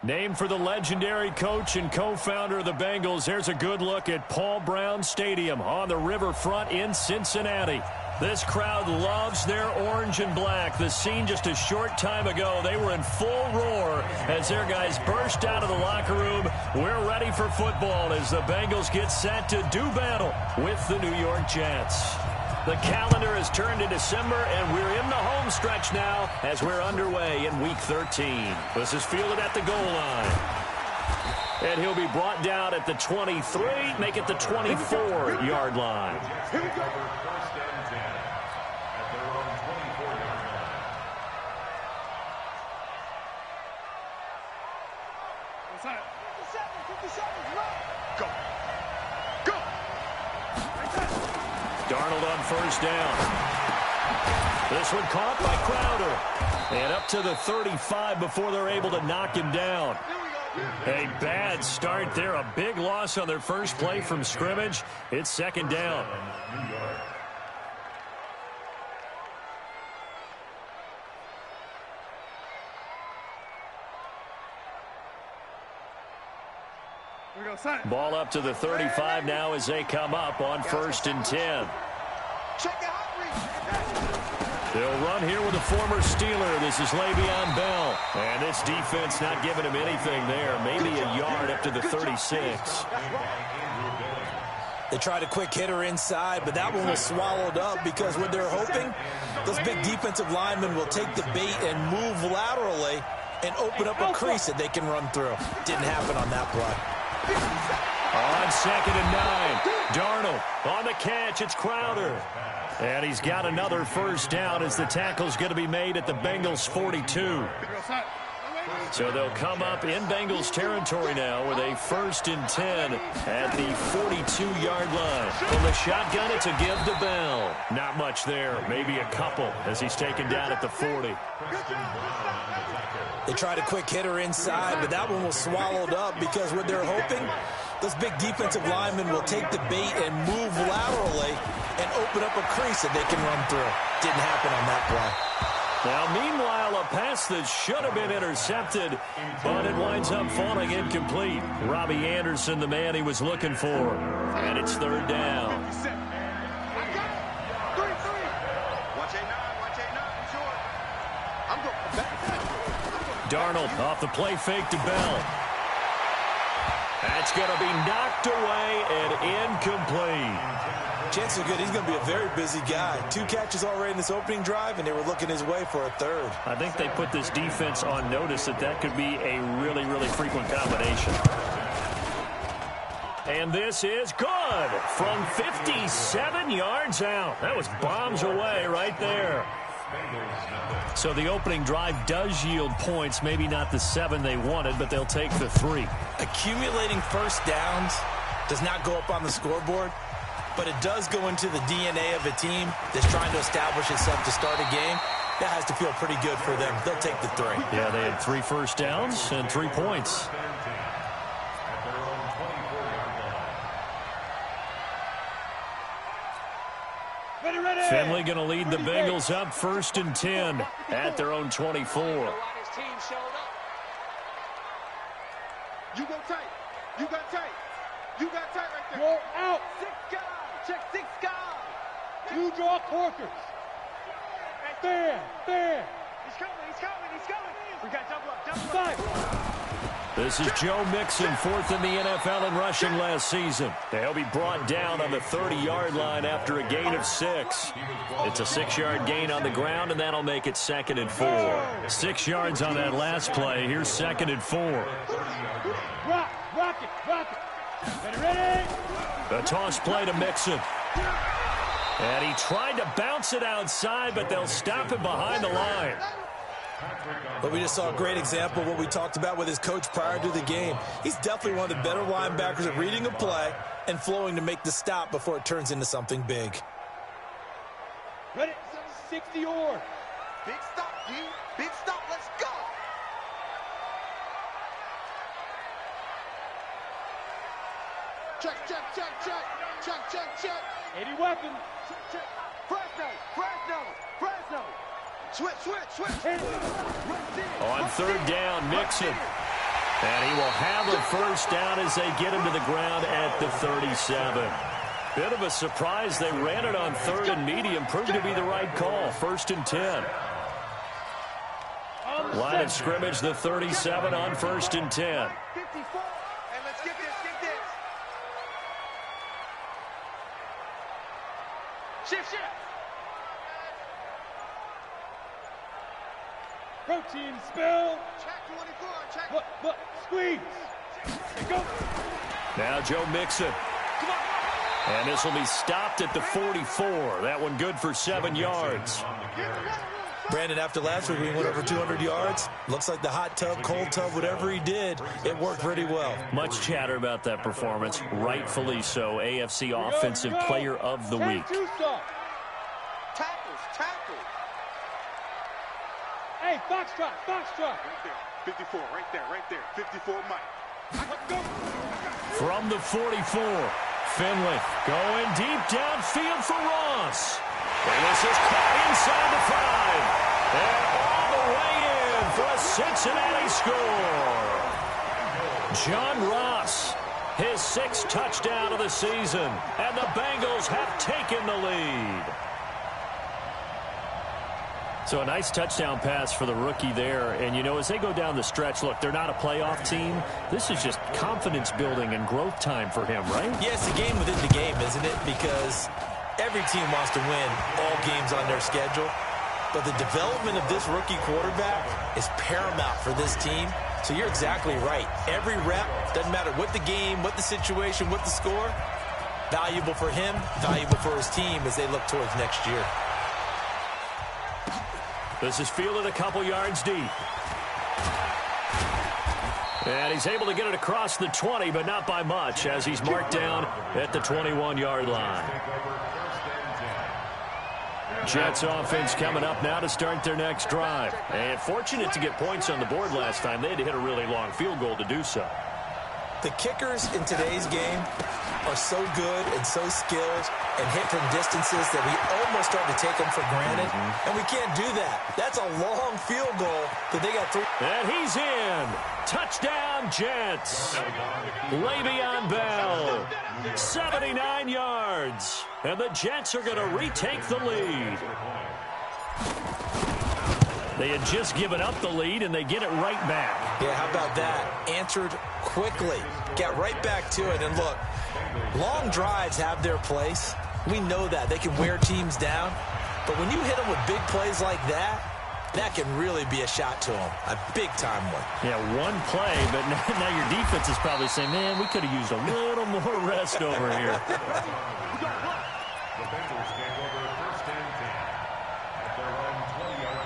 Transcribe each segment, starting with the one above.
Named for the legendary coach and co-founder of the Bengals, here's a good look at Paul Brown Stadium on the riverfront in Cincinnati. This crowd loves their orange and black. The scene just a short time ago, they were in full roar as their guys burst out of the locker room. We're ready for football as the Bengals get set to do battle with the New York Jets. The calendar has turned to December, and we're in the home stretch now as we're underway in Week 13. This is fielded at the goal line. And he'll be brought down at the 23, make it the 24-yard line. Here we go. First and 10 at their own 24-yard line. What's that? 57, Go. Go. Darnold on first down. This one caught by Crowder. And up to the 35 before they're able to knock him down. A bad start there. A big loss on their first play from scrimmage. It's second down. Ball up to the 35 now as they come up on first and 10. They'll run here with a former Steeler. This is Le'Veon Bell. And this defense not giving him anything there. Maybe a yard up to the 36. They tried a quick hitter inside, but that one was swallowed up because what they're hoping, those big defensive linemen will take the bait and move laterally and open up a crease that they can run through. Didn't happen on that play. On second and 9, Darnold on the catch. It's Crowder. And he's got another first down as the tackle's going to be made at the Bengals 42. So they'll come up in Bengals territory now with a first and 10 at the 42-yard line. From the shotgun, it's a give to Bell. Not much there, maybe a couple as he's taken down at the 40. They tried a quick hitter inside, but that one was swallowed up because what they're hoping, those big defensive linemen will take the bait and move laterally and open up a crease that they can run through. Didn't happen on that play. Now, meanwhile, a pass that should have been intercepted, but it winds up falling incomplete. Robbie Anderson, the man he was looking for. And it's third down. Darnold off the play fake to Bell. That's going to be knocked away and incomplete. Chances are good he's going to be a very busy guy. 2 catches already in this opening drive, and they were looking his way for a third. I think they put this defense on notice that could be a really, really frequent combination. And this is good from 57 yards out. That was bombs away right there. So the opening drive does yield points, maybe not the 7 they wanted, but they'll take the 3. Accumulating first downs does not go up on the scoreboard, but it does go into the DNA of a team that's trying to establish itself to start a game. That has to feel pretty good for them. They'll take the 3. Yeah, they had 3 first downs and 3 points. Finley going to lead the Bengals up first and 10 at their own 24. You go tight. You got tight. You got tight right there. You're out. 6 guys. Check 6 guys. 2 draw corkers. Bam. He's coming. We got double up. This is Joe Mixon, 4th in the NFL in rushing last season. They'll be brought down on the 30-yard line after a gain of 6. It's a 6-yard gain on the ground, and that'll make it 2nd and 4. 6 yards on that last play. Here's 2nd and 4. Rock it. Ready? The toss play to Mixon. And he tried to bounce it outside, but they'll stop him behind the line. But we just saw a great example of what we talked about with his coach prior to the game. He's definitely one of the better linebackers at reading a play and flowing to make the stop before it turns into something big. Ready? 60 or. Big stop, G. Big stop. Let's go. Check. 80 weapons. Check. Fresno. Switch. On third down, Mixon. And he will have a first down as they get him to the ground at the 37. Bit of a surprise. They ran it on 3rd and medium. Proved to be the right call. 1st and 10. Line of scrimmage, the 37 on 1st and 10. 54. And let's get this. Shift. Protein spill. Check 24. Check. Look. Squeeze. Go. Now Joe Mixon. Come on. And this will be stopped at the 44. That one good for 7 yards. Brandon, after last week, we went over 200 yards. Looks like the hot tub, cold tub, whatever he did, it worked pretty well. Much chatter about that performance. Rightfully so. AFC Offensive Player of the Week. Tackles. Hey, Foxtrot. Right there. 54, right there. 54, Mike. From the 44, Finley going deep downfield for Ross. And this is caught inside the 5. And all the way in for a Cincinnati score. John Ross, his 6th touchdown of the season. And the Bengals have taken the lead. So a nice touchdown pass for the rookie there. And, you know, as they go down the stretch, look, they're not a playoff team. This is just confidence building and growth time for him, right? Yes, a game within the game, isn't it? Because every team wants to win all games on their schedule. But the development of this rookie quarterback is paramount for this team. So you're exactly right. Every rep, doesn't matter what the game, what the situation, what the score, valuable for him, valuable for his team as they look towards next year. This is fielded a couple yards deep. And he's able to get it across the 20, but not by much, as he's marked down at the 21-yard line. Jets offense coming up now to start their next drive. And fortunate to get points on the board last time. They had to hit a really long field goal to do so. The kickers in today's game are so good and so skilled and hit from distances that we almost start to take them for granted. And we can't do that. That's a long field goal that they got through. And he's in. Touchdown, Jets. Le'Veon Bell, 79 yards. And the Jets are going to retake the lead. They had just given up the lead, and they get it right back. Yeah, how about that? Answered quickly. Got right back to it. And look, long drives have their place. We know that. They can wear teams down. But when you hit them with big plays like that, that can really be a shot to them. A big-time one. Yeah, one play, but now your defense is probably saying, man, we could have used a little more rest over here. The Bengals take over 1st and 10 at their own 20-yard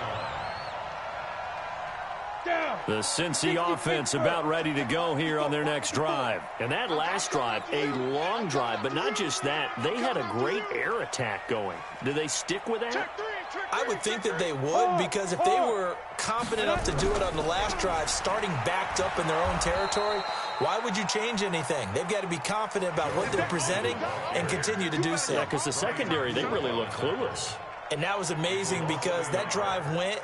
line. The Cincy offense about ready to go here on their next drive. And that last drive, a long drive, but not just that. They had a great air attack going. Do they stick with that? I would think that they would, because if they were confident enough to do it on the last drive, starting backed up in their own territory, why would you change anything? They've got to be confident about what they're presenting and continue to do so. Yeah, because the secondary, they really look clueless. And that was amazing because that drive went,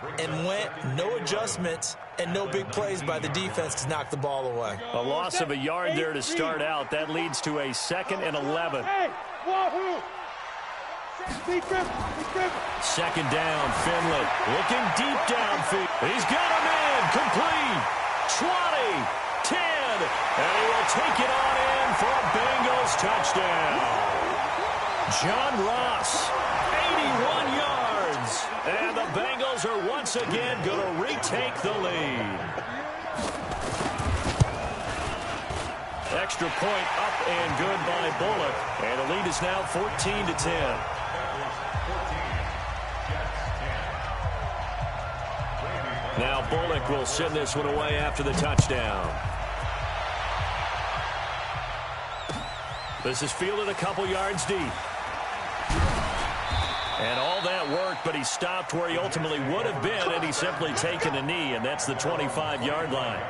no adjustments, and no big plays by the defense to knock the ball away. A loss of a yard there to start out. That leads to a 2nd and 11. Second down, Finley looking deep downfield. He's got him in, complete, 20, 10, and he will take it on in for a Bengals touchdown. John Ross, 81 yards, and the Bengals are once again going to retake the lead. Extra point up and good by Bullock, and the lead is now 14-10. Now Bullock will send this one away after the touchdown. This is fielded a couple yards deep. And all that work, but he stopped where he ultimately would have been, and he's simply taken a knee, and that's the 25-yard line.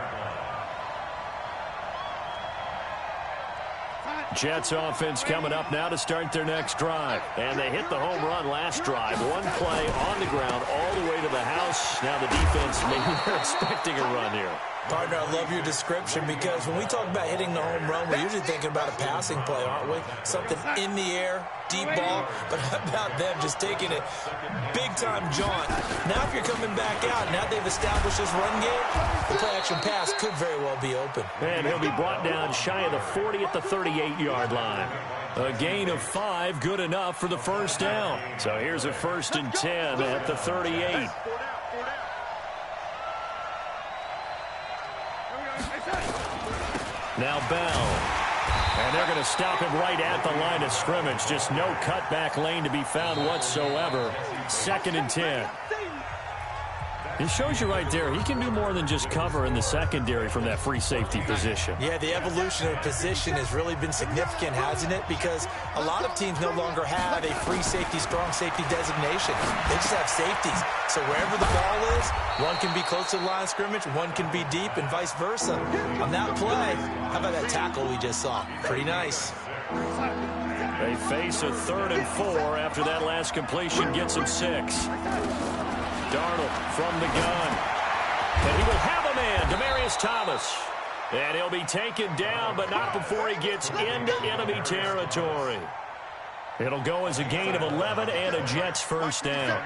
Jets offense coming up now to start their next drive. And they hit the home run last drive. One play on the ground all the way to the house. Now the defense, maybe they're expecting a run here. Partner, I love your description because when we talk about hitting the home run, we're usually thinking about a passing play, aren't we? Something in the air, deep ball, but how about them just taking it big-time jaunt? Now if you're coming back out, now they've established this run game, the play-action pass could very well be open. And he'll be brought down shy of the 40 at the 38-yard line. A gain of 5, good enough for the first down. So here's a 1st and 10 at the 38. Now Bell. And they're going to stop him right at the line of scrimmage. Just no cutback lane to be found whatsoever. 2nd and 10. It shows you right there, he can do more than just cover in the secondary from that free safety position. Yeah, the evolution of position has really been significant, hasn't it? Because a lot of teams no longer have a free safety, strong safety designation. They just have safeties. So wherever the ball is, one can be close to the line of scrimmage, one can be deep, and vice versa. On that play, how about that tackle we just saw? Pretty nice. They face a 3rd and 4 after that last completion gets him 6. Darnold from the gun. And he will have a man, Demaryius Thomas. And he'll be taken down, but not before he gets into enemy territory. It'll go as a gain of 11 and a Jets first down.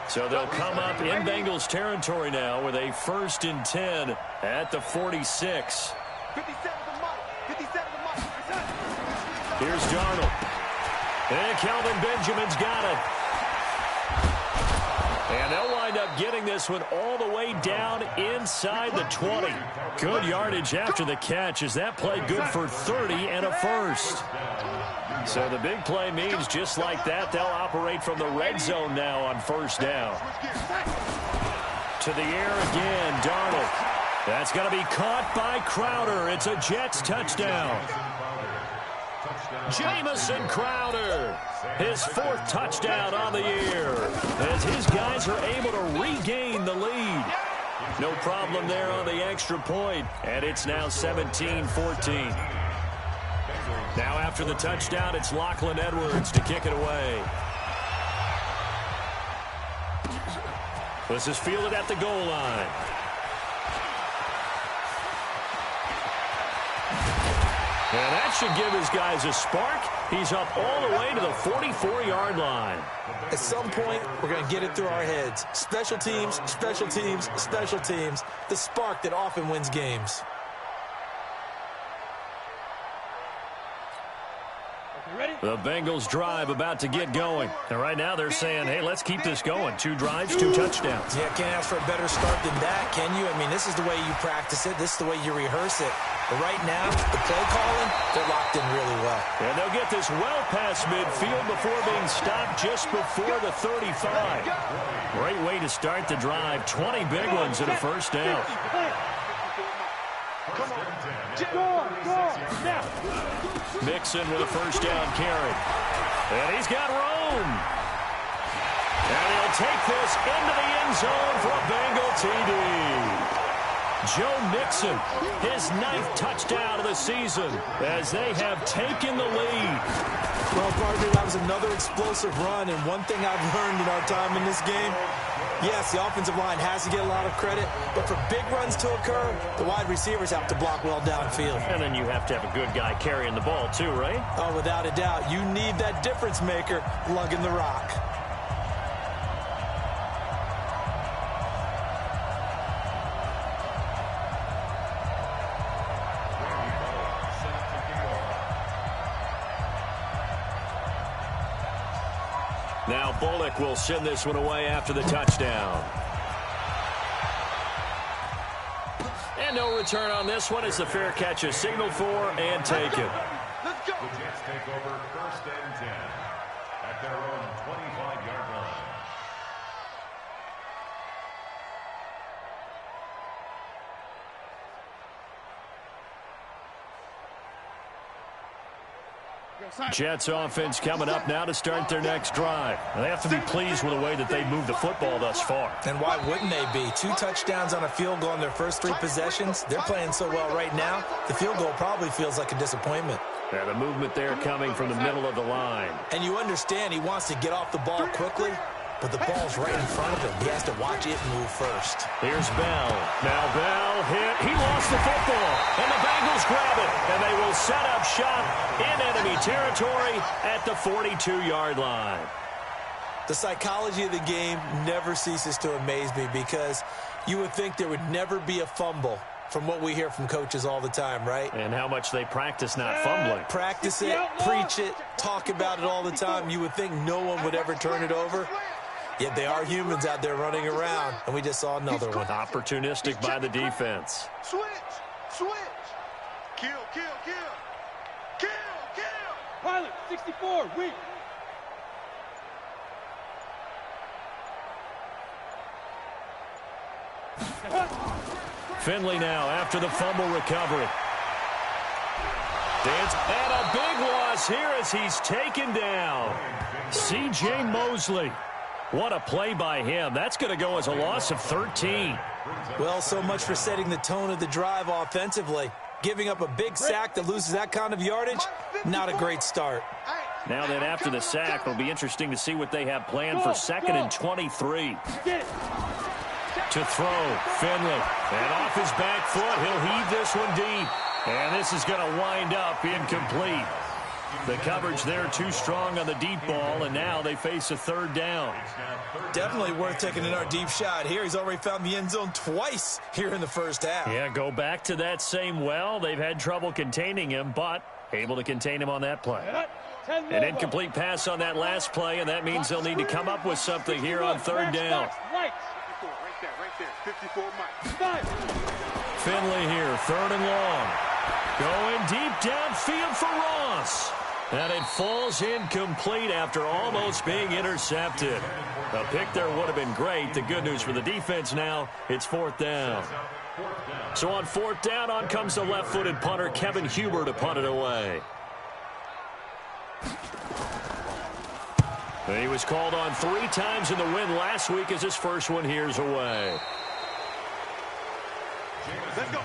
So they'll come up in Bengals territory now with a 1st and 10 at the 46. Here's Darnold. And Kelvin Benjamin's got it. And they'll wind up getting this one all the way down inside the 20. Good yardage after the catch. Is that play good for 30 and a first? So the big play means just like that, they'll operate from the red zone now on 1st down. To the air again, Darnold. That's going to be caught by Crowder. It's a Jets touchdown. Jamison Crowder, his 4th touchdown on the year, as his guys are able to regain the lead. No problem there on the extra point, and it's now 17-14. Now after the touchdown, it's Lachlan Edwards to kick it away. This is fielded at the goal line. And that should give his guys a spark. He's up all the way to the 44-yard line. At some point, we're going to get it through our heads. Special teams, special teams, special teams. The spark that often wins games. The Bengals drive about to get going. And right now they're saying, hey, let's keep this going. 2 drives, 2 touchdowns. Yeah, can't ask for a better start than that, can you? I mean, this is the way you practice it. This is the way you rehearse it. But right now, the play calling, they're locked in really well. And they'll get this well past midfield before being stopped just before the 35. Great way to start the drive. 20 big ones and a first down. Mixon with a first down carry. And he's got room. And he'll take this into the end zone for a Bengal TD. Joe Mixon, his 9th touchdown of the season as they have taken the lead. Well, partner, that was another explosive run, and one thing I've learned in our time in this game, yes, the offensive line has to get a lot of credit, but for big runs to occur, the wide receivers have to block well downfield. And then you have to have a good guy carrying the ball too, right? Oh, without a doubt. You need that difference maker lugging the rock. Now Bullock will send this one away after the touchdown. And no return on this one. It's the fair catch is signaled for and taken. Let's go. The Jets take over 1st and 10 at their own 25-yard line. Jets offense coming up now to start their next drive. They have to be pleased with the way that they've moved the football thus far. And why wouldn't they be? 2 touchdowns on a field goal in their first 3 possessions. They're playing so well right now, the field goal probably feels like a disappointment. Yeah, the movement there coming from the middle of the line. And you understand he wants to get off the ball quickly. but the ball's right in front of him. He has to watch it move first. Here's Bell. Now Bell hit. He lost the football, and the Bengals grab it, and they will set up shop in enemy territory at the 42-yard line. The psychology of the game never ceases to amaze me because you would think there would never be a fumble from what we hear from coaches all the time, right? And how much they practice not fumbling. Practice it, preach it, talk about it all the time. You would think no one would ever turn it over. Yet they are humans out there running around, and we just saw another one. Opportunistic by the defense. Switch. Kill. Pilot, 64, weak. Finley now after the fumble recovery. And a big loss here as he's taken down. C.J. Mosley. What a play by him. That's going to go as a loss of 13. Well, so much for setting the tone of the drive offensively. Giving up a big sack that loses that kind of yardage, not a great start. Now then, after the sack, it'll be interesting to see what they have planned for 2nd and 23. To throw, Finley. And off his back foot, he'll heave this one deep. And this is going to wind up incomplete. The coverage there too strong on the deep ball, and now they face a 3rd down. Definitely worth taking in our deep shot here. He's already found the end zone twice here in the first half. Yeah, go back to that same well. They've had trouble containing him, but able to contain him on that play. An incomplete pass on that last play, and that means they'll need to come up with something here on 3rd down. Right there. 54 Mike. Finley here, 3rd and long. Going deep downfield for Ross. And it falls incomplete after almost being intercepted. A pick there would have been great. The good news for the defense now, it's 4th down. So on 4th down, on comes the left-footed punter, Kevin Huber, to punt it away. He was called on 3 times in the win last week as his first one here's away. Let's go.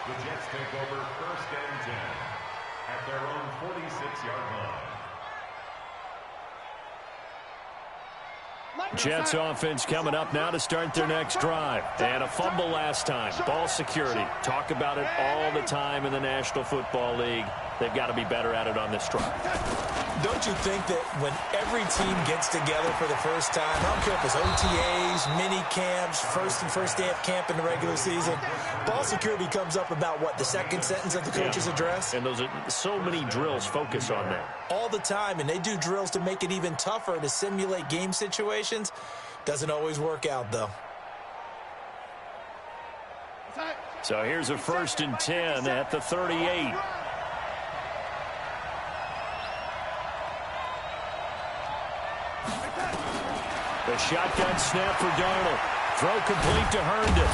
The Jets take over 1st and 10 at their own 46-yard line. Jets offense coming up now to start their next drive. And a fumble last time. Ball security. Talk about it all the time in the National Football League. They've got to be better at it on this drive. Don't you think that when every team gets together for the first time, I don't care if it's OTAs, mini camps, first day of camp in the regular season, ball security comes up about what, the second sentence of the coach's address? And those are so many drills focus on that. All the time, and they do drills to make it even tougher to simulate game situations. Doesn't always work out, though. So here's a 1st and 10 at the 38. The shotgun snap for Darnold. Throw complete to Herndon.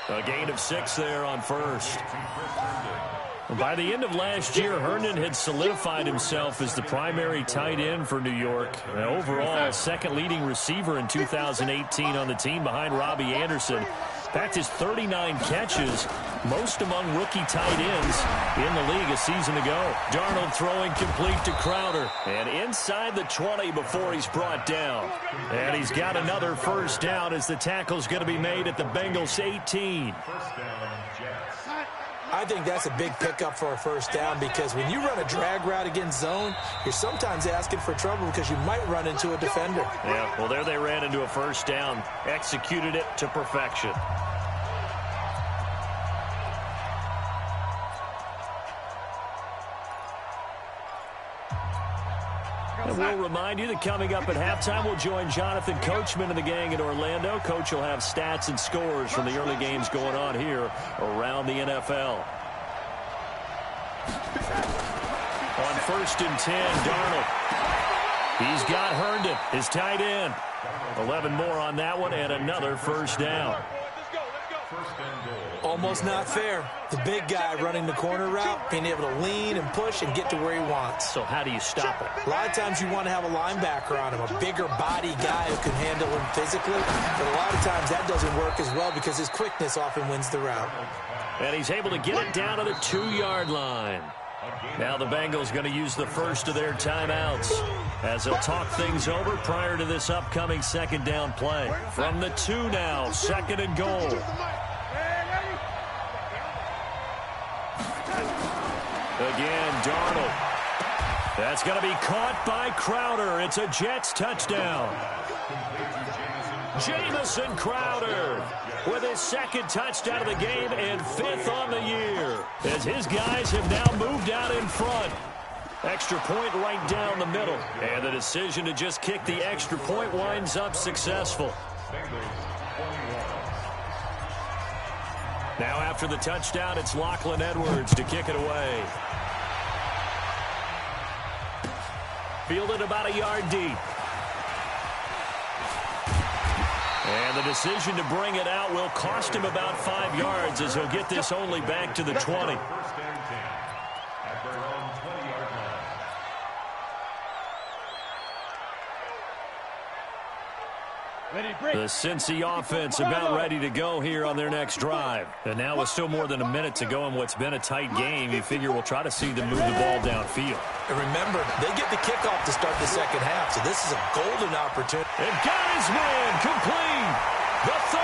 A gain of 6 there on 1st. By the end of last year, Herndon had solidified himself as the primary tight end for New York. And overall, 2nd leading receiver in 2018 on the team behind Robbie Anderson. Backed his 39 catches, most among rookie tight ends in the league a season ago. Darnold throwing complete to Crowder. And inside the 20 before he's brought down. And he's got another 1st down as the tackle's going to be made at the Bengals 18. I think that's a big pickup for a 1st down because when you run a drag route against zone, you're sometimes asking for trouble because you might run into a defender. Yeah, well, there they ran into a 1st down, executed it to perfection. And we'll remind you that coming up at halftime, we'll join Jonathan Coachman and the gang in Orlando. Coach will have stats and scores from the early games going on here around the NFL. On 1st and 10, Darnold. He's got Herndon, his tight end. 11 more on that one, and another 1st down. Almost not fair. The big guy running the corner route, being able to lean and push and get to where he wants. So how do you stop it? A lot of times you want to have a linebacker on him, a bigger body guy who can handle him physically. But a lot of times that doesn't work as well because his quickness often wins the route. And he's able to get it down to the 2-yard line. Now the Bengals going to use the first of their timeouts as they'll talk things over prior to this upcoming second down play. From the 2 now, second and goal. Again, Darnold. That's going to be caught by Crowder. It's a Jets touchdown. Jamison Crowder with his second touchdown of the game and 5th on the year, as his guys have now moved out in front. Extra point right down the middle, and the decision to just kick the extra point winds up successful. Now after the touchdown, it's Lachlan Edwards to kick it away. Fielded about a yard deep. And the decision to bring it out will cost him about 5 yards, as he'll get this only back to the 20. First and 10 at their own 20-yard line. The Cincy offense about ready to go here on their next drive. And now with still more than a minute to go in what's been a tight game, you figure we'll try to see them move the ball downfield. And remember, they get the kickoff to start the second half, so this is a golden opportunity. And got his man complete. The 30,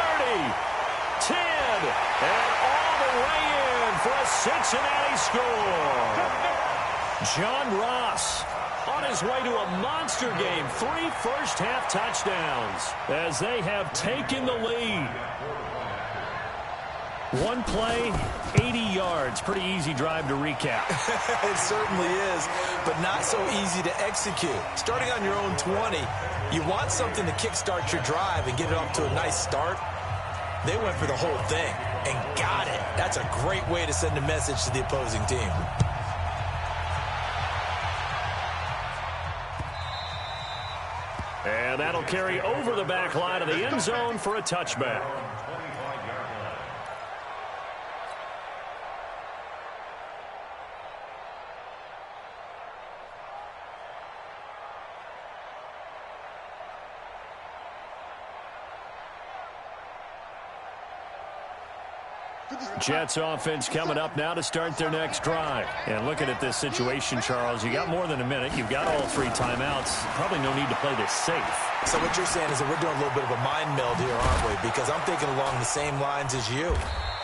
10, and all the way in for a Cincinnati score. John Ross on his way to a monster game. 3 first-half touchdowns as they have taken the lead. One play, 80 yards. Pretty easy drive to recap. It certainly is, but not so easy to execute. Starting on your own 20, you want something to kickstart your drive and get it off to a nice start. They went for the whole thing and got it. That's a great way to send a message to the opposing team. And that'll carry over the back line of the end zone for a touchback. Jets offense coming up now to start their next drive. And looking at this situation, Charles, you got more than a minute. You've got all 3 timeouts. Probably no need to play this safe. So what you're saying is that we're doing a little bit of a mind meld here, aren't we? Because I'm thinking along the same lines as you.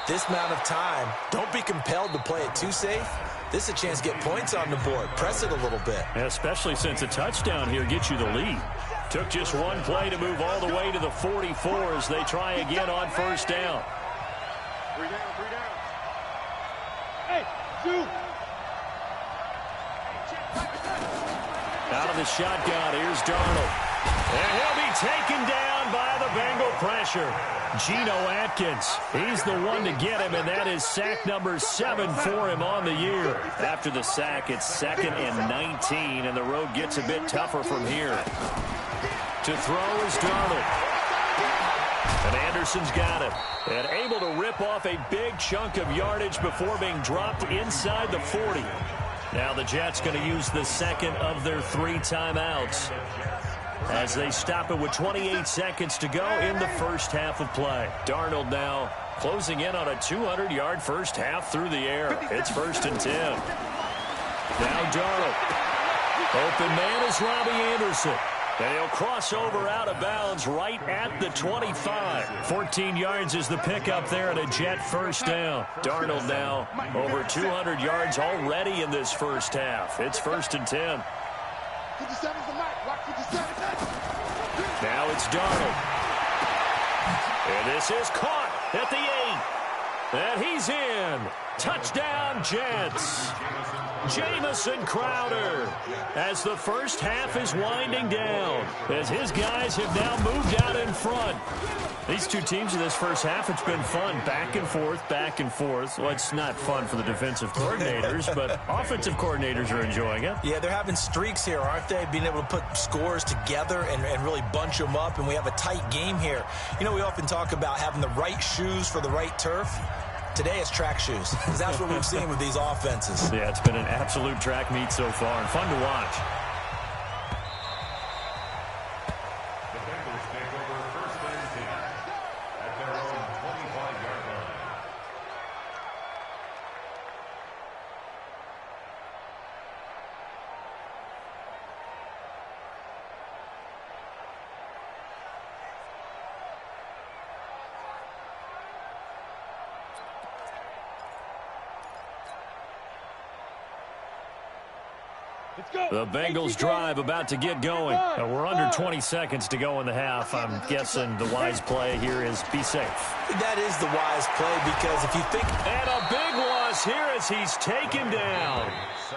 This amount of time, don't be compelled to play it too safe. This is a chance to get points on the board. Press it a little bit. Especially since a touchdown here gets you the lead. Took just one play to move all the way to the 44 as they try again on first down. 3 down, 3 down. Hey, shoot. Out of the shotgun, here's Darnold. And he'll be taken down by the Bengal pressure. Geno Atkins, he's the one to get him, and that is sack number 7 for him on the year. After the sack, it's 2nd and 19, and the road gets a bit tougher from here. To throw is Darnold. And Anderson's got it. And able to rip off a big chunk of yardage before being dropped inside the 40. Now the Jets going to use the second of their 3 timeouts as they stop it with 28 seconds to go in the first half of play. Darnold now closing in on a 200-yard first half through the air. It's 1st and 10. Now Darnold. Open man is Robbie Anderson. And he'll cross over out of bounds right at the 25. 14 yards is the pickup there, and a Jet first down. Darnold now over 200 yards already in this first half. It's 1st and 10. 57's the mic. Watch 57. Now it's Darnold. And this is caught at the 8. And he's in. Touchdown, Jets. Jamison Crowder as the first half is winding down, as his guys have now moved out in front. These 2 teams in this first half, it's been fun. Back and forth, back and forth. Well, it's not fun for the defensive coordinators, but offensive coordinators are enjoying it. Yeah, they're having streaks here, aren't they? Being able to put scores together and really bunch them up, and we have a tight game here. You know, we often talk about having the right shoes for the right turf. Today it's track shoes, because that's what we've seen with these offenses. Yeah, it's been an absolute track meet so far, and fun to watch. The Bengals take over 1st and 10 at their own 25-yard line. The Bengals drive about to get going. We're under 20 seconds to go in the half. I'm guessing the wise play here is be safe. That is the wise play because if you think... And a big loss here as he's taken down.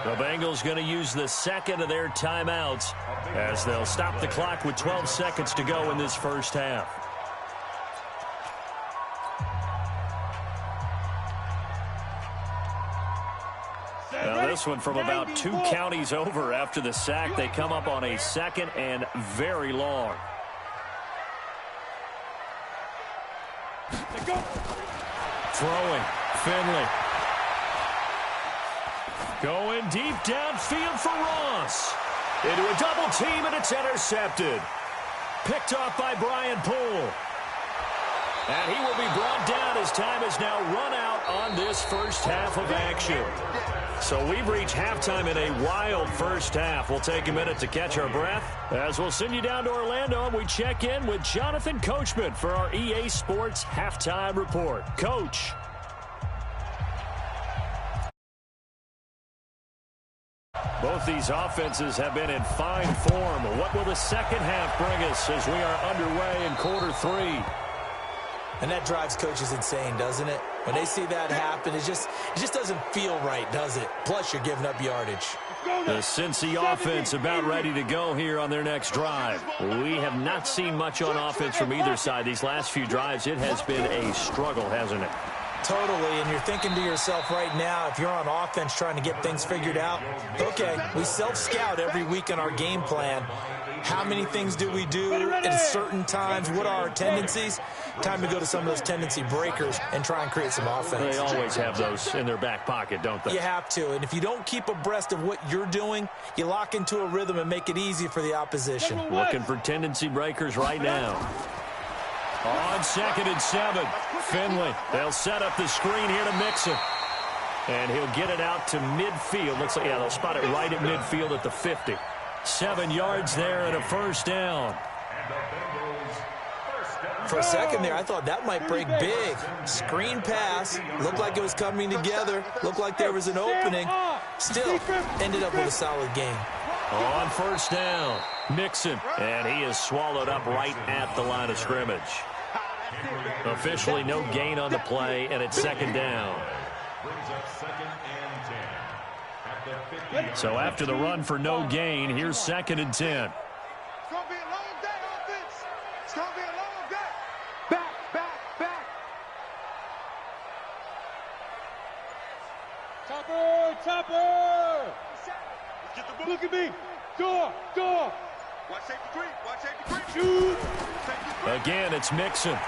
The Bengals going to use the second of their timeouts as they'll stop the clock with 12 seconds to go in this first half. Now this one from about 2 counties over after the sack. They come up on a second and very long. Throwing. Finley. Going deep downfield for Ross. Into a double team, and it's intercepted. Picked off by Brian Poole. And he will be brought down as time has now run out on this first half of action. So we've reached halftime in a wild first half. We'll take a minute to catch our breath as we'll send you down to Orlando and we check in with Jonathan Coachman for our EA Sports Halftime Report. Coach. Both these offenses have been in fine form. What will the second half bring us as we are underway in quarter 3? And that drives coaches insane, doesn't it? When they see that happen, it just doesn't feel right, does it? Plus, you're giving up yardage. The Cincy offense about ready to go here on their next drive. We have not seen much on offense from either side. These last few drives, it has been a struggle, hasn't it? Totally, and you're thinking to yourself right now, if you're on offense trying to get things figured out, okay, we self-scout every week in our game plan. How many things do we do at certain times? What are our tendencies? Time to go to some of those tendency breakers and try and create some offense. They always have those in their back pocket, don't they? You have to, and if you don't keep abreast of what you're doing, you lock into a rhythm and make it easy for the opposition. Looking for tendency breakers right now. On 2nd and 7, Finley. They'll set up the screen here to Mixon. And he'll get it out to midfield. Looks like, yeah, they'll spot it right at midfield at the 50. 7 yards there and a first down. For a second there, I thought that might break big. Screen pass. Looked like it was coming together. Looked like there was an opening. Still, ended up with a solid game. On first down, Mixon. And he is swallowed up right at the line of scrimmage. Officially no gain on the play, and it's 2nd down. So after the run for no gain, here's 2nd and 10. It's going to be a long day, offense. It's going to be a long day. Back. Topper. Let's get the ball. Look at me. Door. Watch safety creep. Shoot. Again, it's Mixon.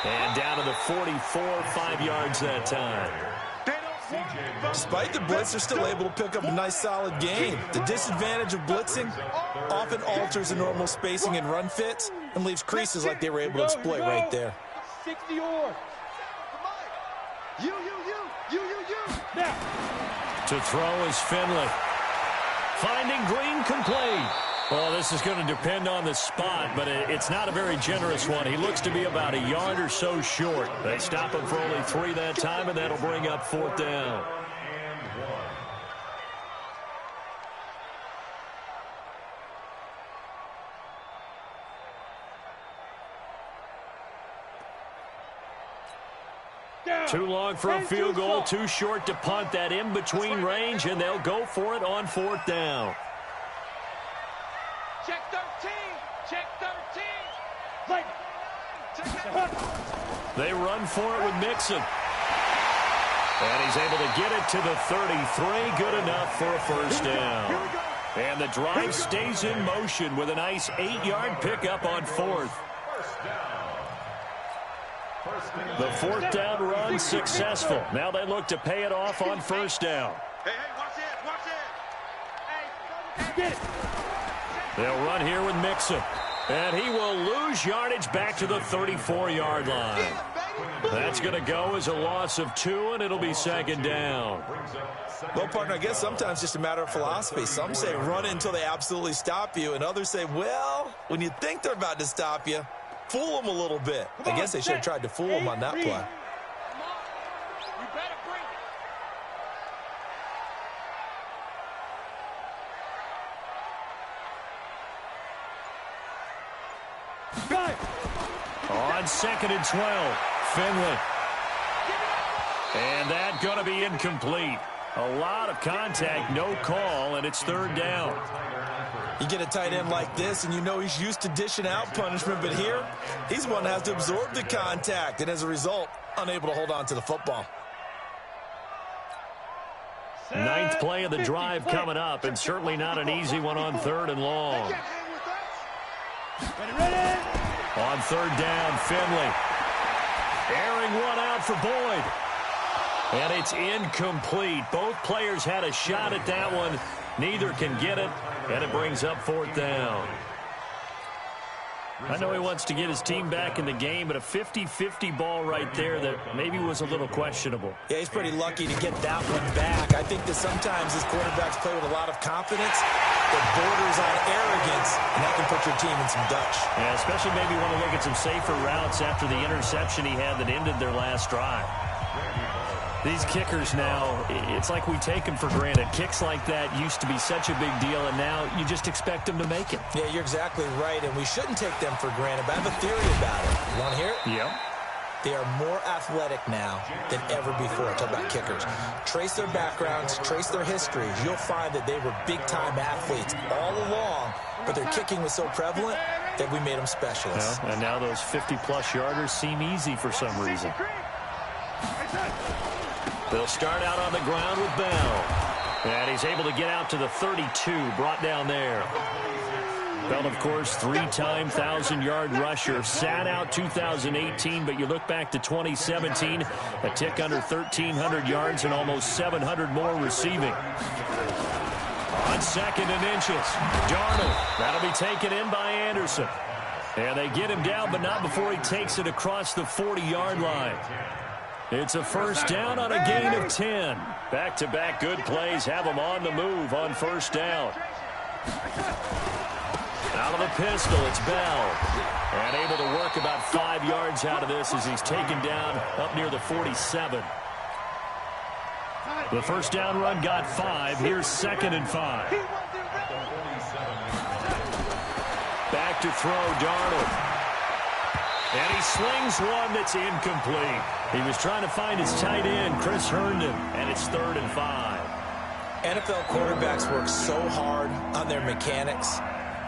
And down to the 44, 5 yards that time. Despite the blitz, they're still able to pick up a nice, solid gain. The disadvantage of blitzing often alters the normal spacing and run fits and leaves creases like they were able to exploit right there. 60 yards. You. Now. To throw is Finley. Finding Green complete. Well, this is going to depend on the spot, but it's not a very generous one. He looks to be about a yard or so short. They stop him for only 3 that time, and that'll bring up 4th down. Too long for a field goal, too short to punt. That in-between range, and they'll go for it on 4th down. Check 13. Right. They run for it with Mixon. And he's able to get it to the 33. Good enough for a first down. And the drive stays in motion with a nice 8-yard pickup on 4th. The 4th down run successful. Now they look to pay it off on first down. Hey, watch it. They'll run here with Mixon. And he will lose yardage back to the 34-yard line. That's going to go as a loss of 2, and it'll be 2nd down. Well, partner, I guess sometimes it's just a matter of philosophy. Some say run it until they absolutely stop you, and others say, well, when you think they're about to stop you, fool them a little bit. I guess they should have tried to fool them on that play. On 2nd and 12, Finley. And that going to be incomplete. A lot of contact, no call, and it's 3rd down. You get a tight end like this, and you know he's used to dishing out punishment, but here, he's one that has to absorb the contact, and as a result, unable to hold on to the football. 9th play of the drive coming up, and certainly not an easy one on 3rd and long. On 3rd down, Finley. Airing one out for Boyd. And it's incomplete. Both players had a shot at that one. Neither can get it, and it brings up 4th down. I know he wants to get his team back in the game, but a 50-50 ball right there that maybe was a little questionable. Yeah, he's pretty lucky to get that one back. I think that sometimes his quarterbacks play with a lot of confidence that borders on arrogance, and that can put your team in some Dutch. Yeah, especially maybe want to look at some safer routes after the interception he had that ended their last drive. These kickers now, it's like we take them for granted. Kicks like that used to be such a big deal, and now you just expect them to make it. Yeah, you're exactly right, and we shouldn't take them for granted, but I have a theory about it. You want to hear it? Yep. They are more athletic now than ever before. Talk about kickers. Trace their backgrounds, trace their histories. You'll find that they were big-time athletes all along, but their kicking was so prevalent that we made them specialists. Well, and now those 50-plus yarders seem easy for some reason. They'll start out on the ground with Bell. And he's able to get out to the 32, brought down there. Bell, of course, 3-time 1,000-yard rusher. Sat out 2018, but you look back to 2017, a tick under 1,300 yards and almost 700 more receiving. On 2nd and inches, Darnold. That'll be taken in by Anderson. And they get him down, but not before he takes it across the 40-yard line. It's a 1st down on a gain of 10. Back-to-back good plays have him on the move on 1st down. Out of the pistol, it's Bell. And able to work about 5 yards out of this as he's taken down up near the 47. The 1st down run got 5. Here's 2nd and 5. Back to throw, Darnold. And he slings one that's incomplete. He was trying to find his tight end, Chris Herndon, and it's 3rd and 5. NFL quarterbacks work so hard on their mechanics,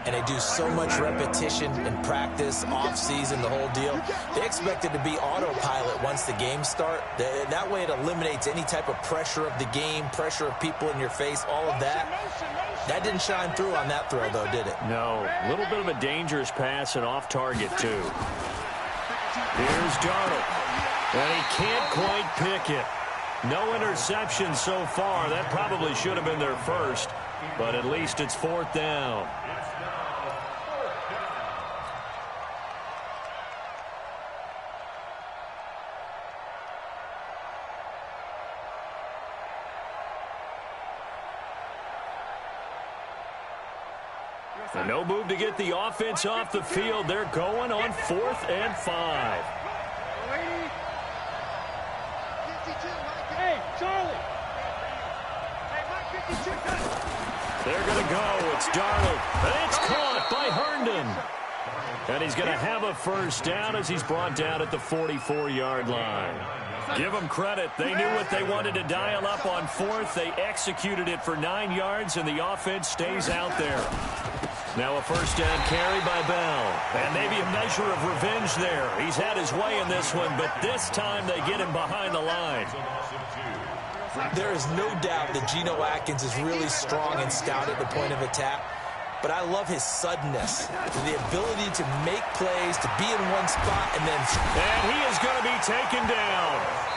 and they do so much repetition in practice, off-season, the whole deal. They expect it to be autopilot once the games start. That way it eliminates any type of pressure of the game, pressure of people in your face, all of that. That didn't shine through on that throw, though, did it? No. A little bit of a dangerous pass and off target, too. Here's Darnold. And he can't quite pick it. No interception so far. That probably should have been their first, but at least it's 4th down. And no move to get the offense off the field. They're going on 4th and 5. Hey, Charlie. They're going to go. It's Darnold. And it's caught by Herndon. And he's going to have a 1st down as he's brought down at the 44-yard line. Give them credit. They knew what they wanted to dial up on 4th. They executed it for 9 yards, and the offense stays out there. Now a 1st down carry by Bell. And maybe a measure of revenge there. He's had his way in this one, but this time they get him behind the line. There is no doubt that Geno Atkins is really strong and stout at the point of attack. But I love his suddenness, the ability to make plays, to be in one spot, and then... And he is going to be taken down.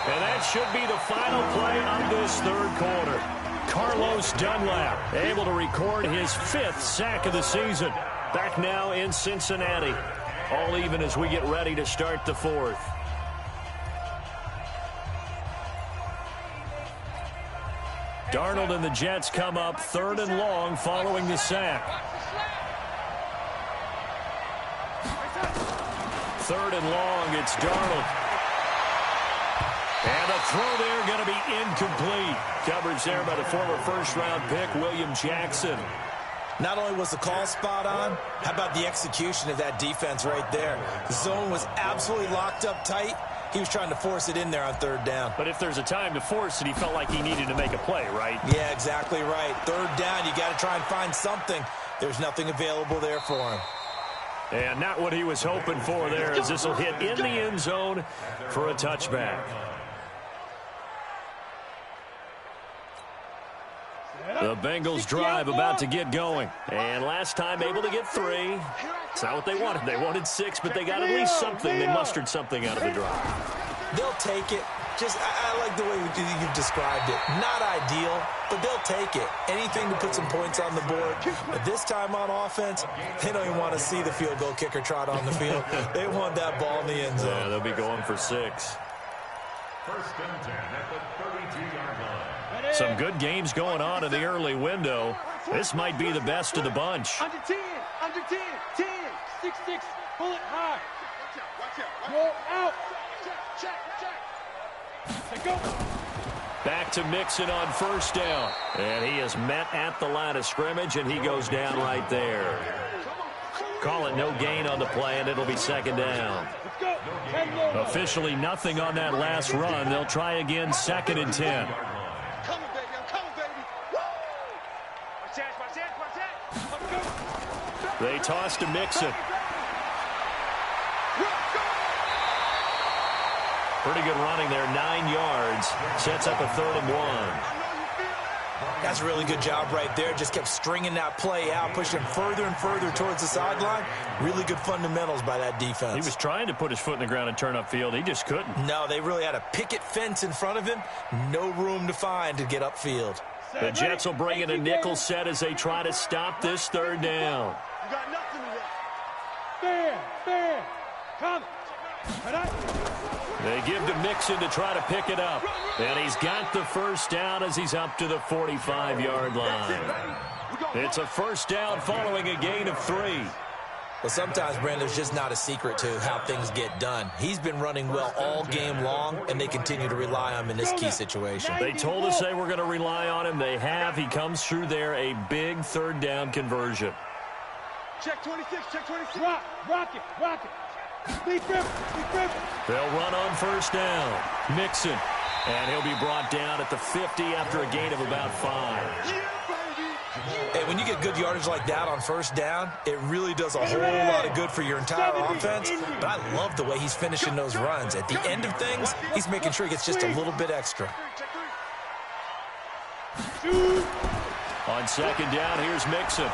And that should be the final play of this 3rd quarter. Carlos Dunlap able to record his 5th sack of the season. Back now in Cincinnati. All even as we get ready to start the 4th. Darnold and the Jets come up 3rd and long following the sack. 3rd and long, it's Darnold. And a throw there going to be incomplete. Coverage there by the former 1st-round pick, William Jackson. Not only was the call spot on, how about the execution of that defense right there? The zone was absolutely locked up tight. He was trying to force it in there on third down. But if there's a time to force it, he felt like he needed to make a play, right? Yeah, exactly right. Third down, you got to try and find something. There's nothing available there for him. And not what he was hoping for there, as this will hit in the end zone for a touchback. The Bengals drive about to get going. And last time able to get 3. It's not what they wanted. They wanted 6, but they got at least something. They mustered something out of the drive. They'll take it. I like the way you've described it. Not ideal, but they'll take it. Anything to put some points on the board. But this time on offense, they don't even want to see the field goal kicker trot on the field. They want that ball in the end zone. Yeah, they'll be going for 6. First and 10 at the 32-yard line. Some good games going on in the early window. This might be the best of the bunch. Under 10, 10, 6, bullet high. Roll out. Go. Back to Mixon on first down. And he is met at the line of scrimmage, and he goes down right there. Call it no gain on the play, and it'll be second down. Officially nothing on that last run. They'll try again, second and 10. They toss to Mixon. Pretty good running there, 9 yards. Sets up a 3rd and 1. That's a really good job right there. Just kept stringing that play out, pushing further and further towards the sideline. Really good fundamentals by that defense. He was trying to put his foot in the ground and turn upfield. He just couldn't. No, they really had a picket fence in front of him. No room to find to get upfield. The Jets will bring in a nickel set as they try to stop this 3rd down. You got nothing to that. Fair. Come. They give to Mixon to try to pick it up. And he's got the first down as he's up to the 45-yard line. It's a first down following a gain of 3. Well, sometimes, Brandon, there's just not a secret to how things get done. He's been running well all game long, and they continue to rely on him in this key situation. They told us they were going to rely on him. They have. He comes through there, a big 3rd down conversion. Check 26, check 26. Rock it. They'll run on first down. Mixon. And he'll be brought down at the 50 after a gain of about 5. Hey, when you get good yardage like that on first down, it really does a whole lot of good for your entire offense. But I love the way he's finishing those runs. At the end of things, he's making sure he gets just a little bit extra. On second down, here's Mixon.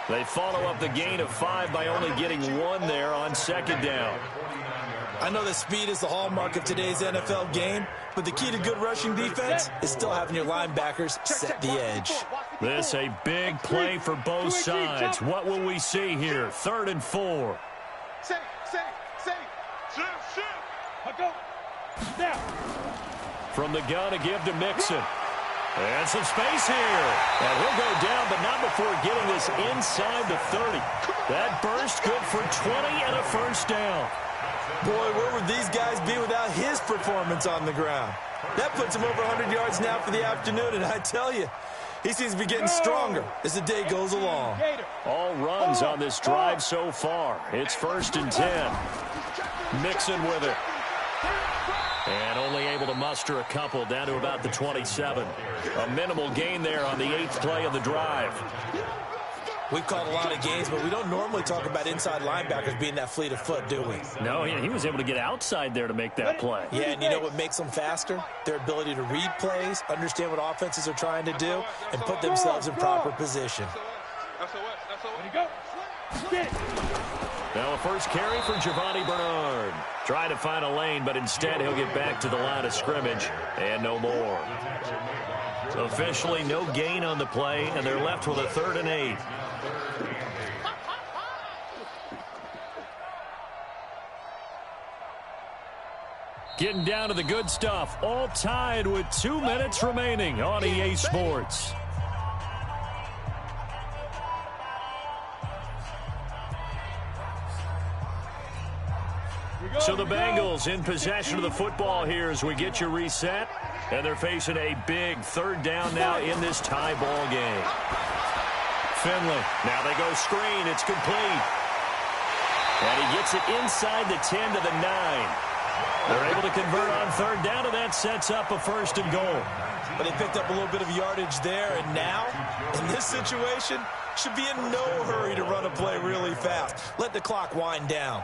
They follow up the gain of 5 by only getting 1 there on second down. I know that speed is the hallmark of today's NFL game, but the key to good rushing defense is still having your linebackers set the edge. This a big play for both sides. What will we see here? 3rd and 4. Say. Go. Now. From the gun, a give to Mixon. And some space here. And he'll go down, but not before getting this inside the 30. That burst good for 20 and a first down. Boy, where would these guys be without his performance on the ground? That puts him over 100 yards now for the afternoon, and I tell you, he seems to be getting stronger as the day goes along. All runs on this drive so far. It's 1st and 10. Mixon with it. And only able to muster a couple down to about the 27. A minimal gain there on the 8th play of the drive. We've called a lot of games, but we don't normally talk about inside linebackers being that fleet of foot, do we? No, he was able to get outside there to make that play. Yeah, and you know what makes them faster? Their ability to read plays, understand what offenses are trying to do, and put themselves in proper position. Now a first carry for Giovanni Bernard. Trying to find a lane, but instead he'll get back to the line of scrimmage and no more. Officially no gain on the play, and they're left with a 3rd and 8. Getting down to the good stuff. All tied with 2 minutes remaining on EA Sports. So the Bengals in possession of the football here as we get you reset. And they're facing a big 3rd down now in this tie ball game. Finley. Now they go screen. It's complete. And he gets it inside the 10 to the 9. They're able to convert on third down, and that sets up a 1st and goal. But they picked up a little bit of yardage there, and now, in this situation, should be in no hurry to run a play really fast. Let the clock wind down.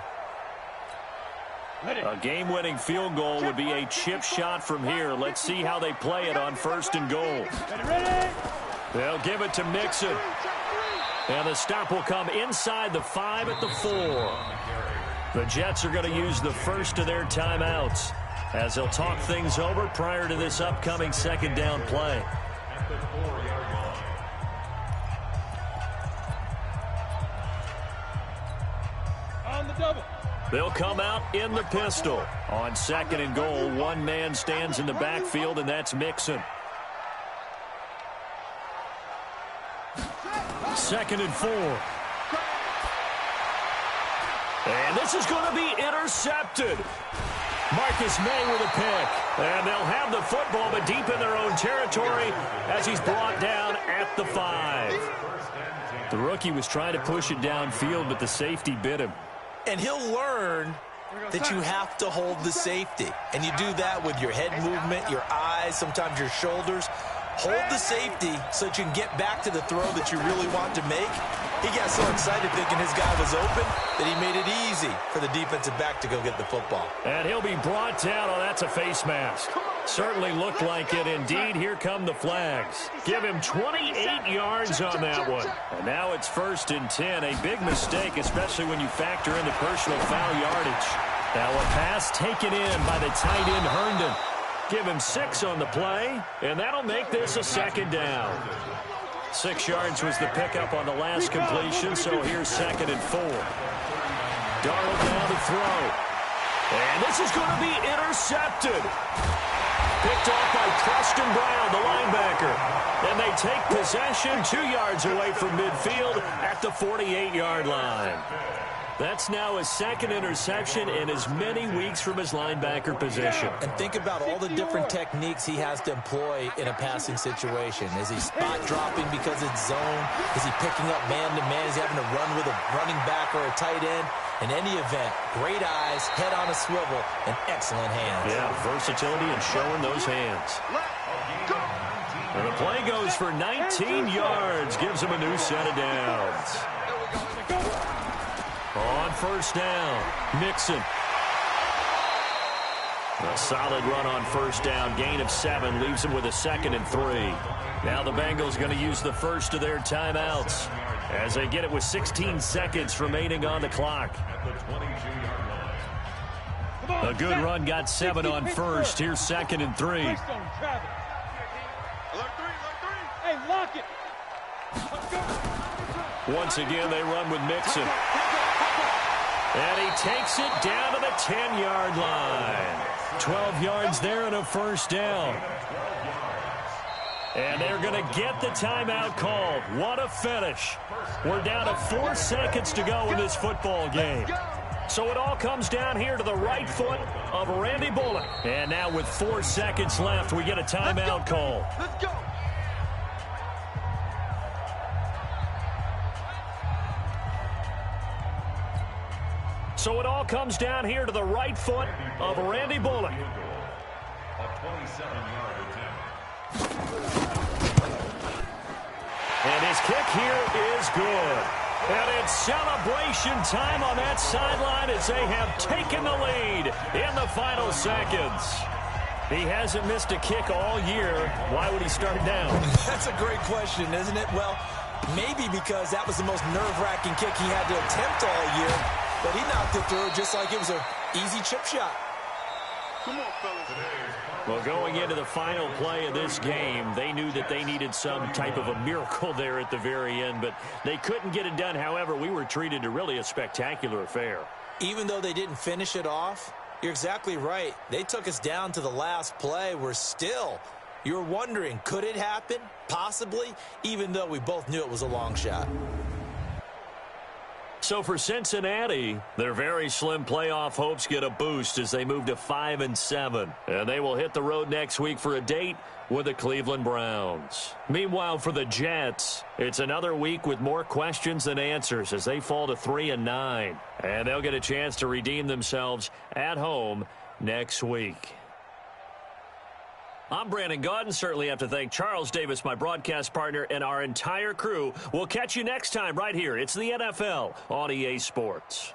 A game-winning field goal would be a chip shot from here. Let's see how they play it on 1st and goal. They'll give it to Mixon. And the stop will come inside the 5 at the 4. The Jets are going to use the first of their timeouts as they'll talk things over prior to this upcoming 2nd down play. On the double. They'll come out in the pistol. On 2nd and goal, one man stands in the backfield, and that's Mixon. 2nd and 4. And this is going to be intercepted. Marcus May with a pick. And they'll have the football, but deep in their own territory as he's brought down at the 5. The rookie was trying to push it downfield, but the safety bit him. And he'll learn that you have to hold the safety. And you do that with your head movement, your eyes, sometimes your shoulders. Hold the safety so that you can get back to the throw that you really want to make. He got so excited thinking his guy was open that he made it easy for the defensive back to go get the football. And he'll be brought down. Oh, that's a face mask. Certainly looked like it. Indeed, here come the flags. Give him 28 yards on that one. And now it's 1st and 10. A big mistake, especially when you factor in the personal foul yardage. Now a pass taken in by the tight end Herndon. Give him 6 on the play, and that'll make this a 2nd down. 6 yards was the pickup on the last completion, so here's 2nd and 4. Darnold down to throw. And this is going to be intercepted. Picked off by Preston Brown, the linebacker. And they take possession 2 yards away from midfield at the 48-yard line. That's now his 2nd interception in as many weeks from his linebacker position. And think about all the different techniques he has to employ in a passing situation. Is he spot dropping because it's zone? Is he picking up man-to-man? Is he having to run with a running back or a tight end? In any event, great eyes, head on a swivel, and excellent hands. Yeah, versatility and showing those hands. And the play goes for 19 yards. Gives him a new set of downs. On 1st down, Mixon. A solid run on 1st down. Gain of 7 leaves him with a 2nd and 3. Now the Bengals going to use the first of their timeouts as they get it with 16 seconds remaining on the clock. A good run, got 7 on 1st. Here's 2nd and 3. Hey, lock it. Once again, they run with Mixon. And he takes it down to the 10-yard line. 12 yards there and a 1st down. And they're going to get the timeout called. What a finish. We're down to 4 seconds to go in this football game. So it all comes down here to the right foot of Randy Bullock. And now with 4 seconds left, we get a timeout call. Let's go. So it all comes down here to the right foot of Randy Bullock. A 27-yard attempt. And his kick here is good. And it's celebration time on that sideline as they have taken the lead in the final seconds. He hasn't missed a kick all year. Why would he start down? That's a great question, isn't it? Well, maybe because that was the most nerve-wracking kick he had to attempt all year. But he knocked it through just like it was an easy chip shot. Come on, fellas. Well, going into the final play of this game, they knew that they needed some type of a miracle there at the very end, but they couldn't get it done. However, we were treated to really a spectacular affair. Even though they didn't finish it off, you're exactly right. They took us down to the last play. You were wondering, could it happen? Possibly, even though we both knew it was a long shot. So for Cincinnati, their very slim playoff hopes get a boost as they move to 5-7. And they will hit the road next week for a date with the Cleveland Browns. Meanwhile, for the Jets, it's another week with more questions than answers as they fall to 3-9. And they'll get a chance to redeem themselves at home next week. I'm Brandon Gaudin. Certainly have to thank Charles Davis, my broadcast partner, and our entire crew. We'll catch you next time right here. It's the NFL on EA Sports.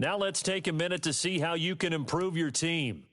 Now let's take a minute to see how you can improve your team.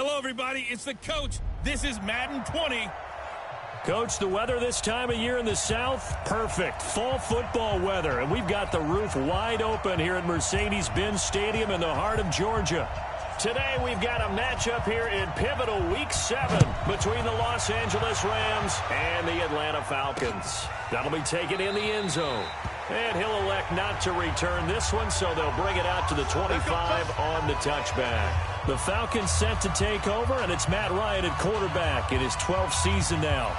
Hello, everybody. It's the coach. This is Madden 20. Coach, the weather this time of year in the South, perfect. Fall football weather, and we've got the roof wide open here at Mercedes-Benz Stadium in the heart of Georgia. Today, we've got a matchup here in pivotal Week 7 between the Los Angeles Rams and the Atlanta Falcons. That'll be taken in the end zone. And he'll elect not to return this one, so they'll bring it out to the 25 on the touchback. The Falcons set to take over, and it's Matt Ryan at quarterback in his 12th season now.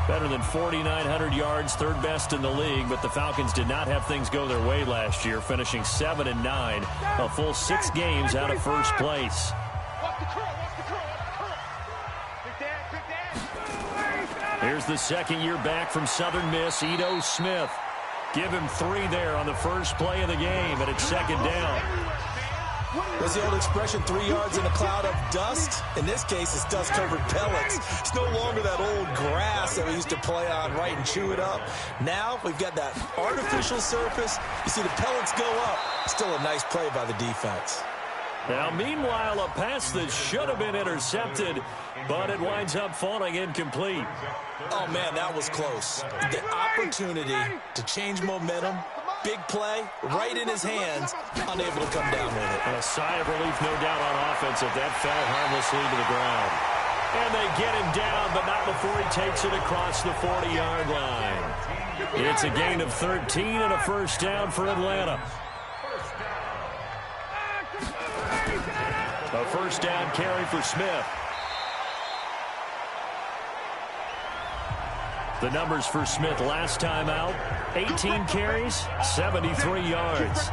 Better than 4,900 yards, third best in the league, but the Falcons did not have things go their way last year, finishing 7-9, a full 6 games out of first place. Here's the second year back from Southern Miss, Ito Smith. Give him 3 there on the first play of the game, and it's second down. What's the old expression, 3 yards in a cloud of dust? In this case, it's dust-covered pellets. It's no longer that old grass that we used to play on, right, and chew it up. Now we've got that artificial surface. You see the pellets go up. Still a nice play by the defense. Now, meanwhile, a pass that should have been intercepted, but it winds up falling incomplete. Oh, man, that was close. The opportunity to change momentum, big play, right in his hands, unable to come down with it. A sigh of relief, no doubt, on offense if that fell harmlessly to the ground. And they get him down, but not before he takes it across the 40-yard line. It's a gain of 13 and a first down for Atlanta. A first down carry for Smith. The numbers for Smith last time out, 18 carries, 73 yards.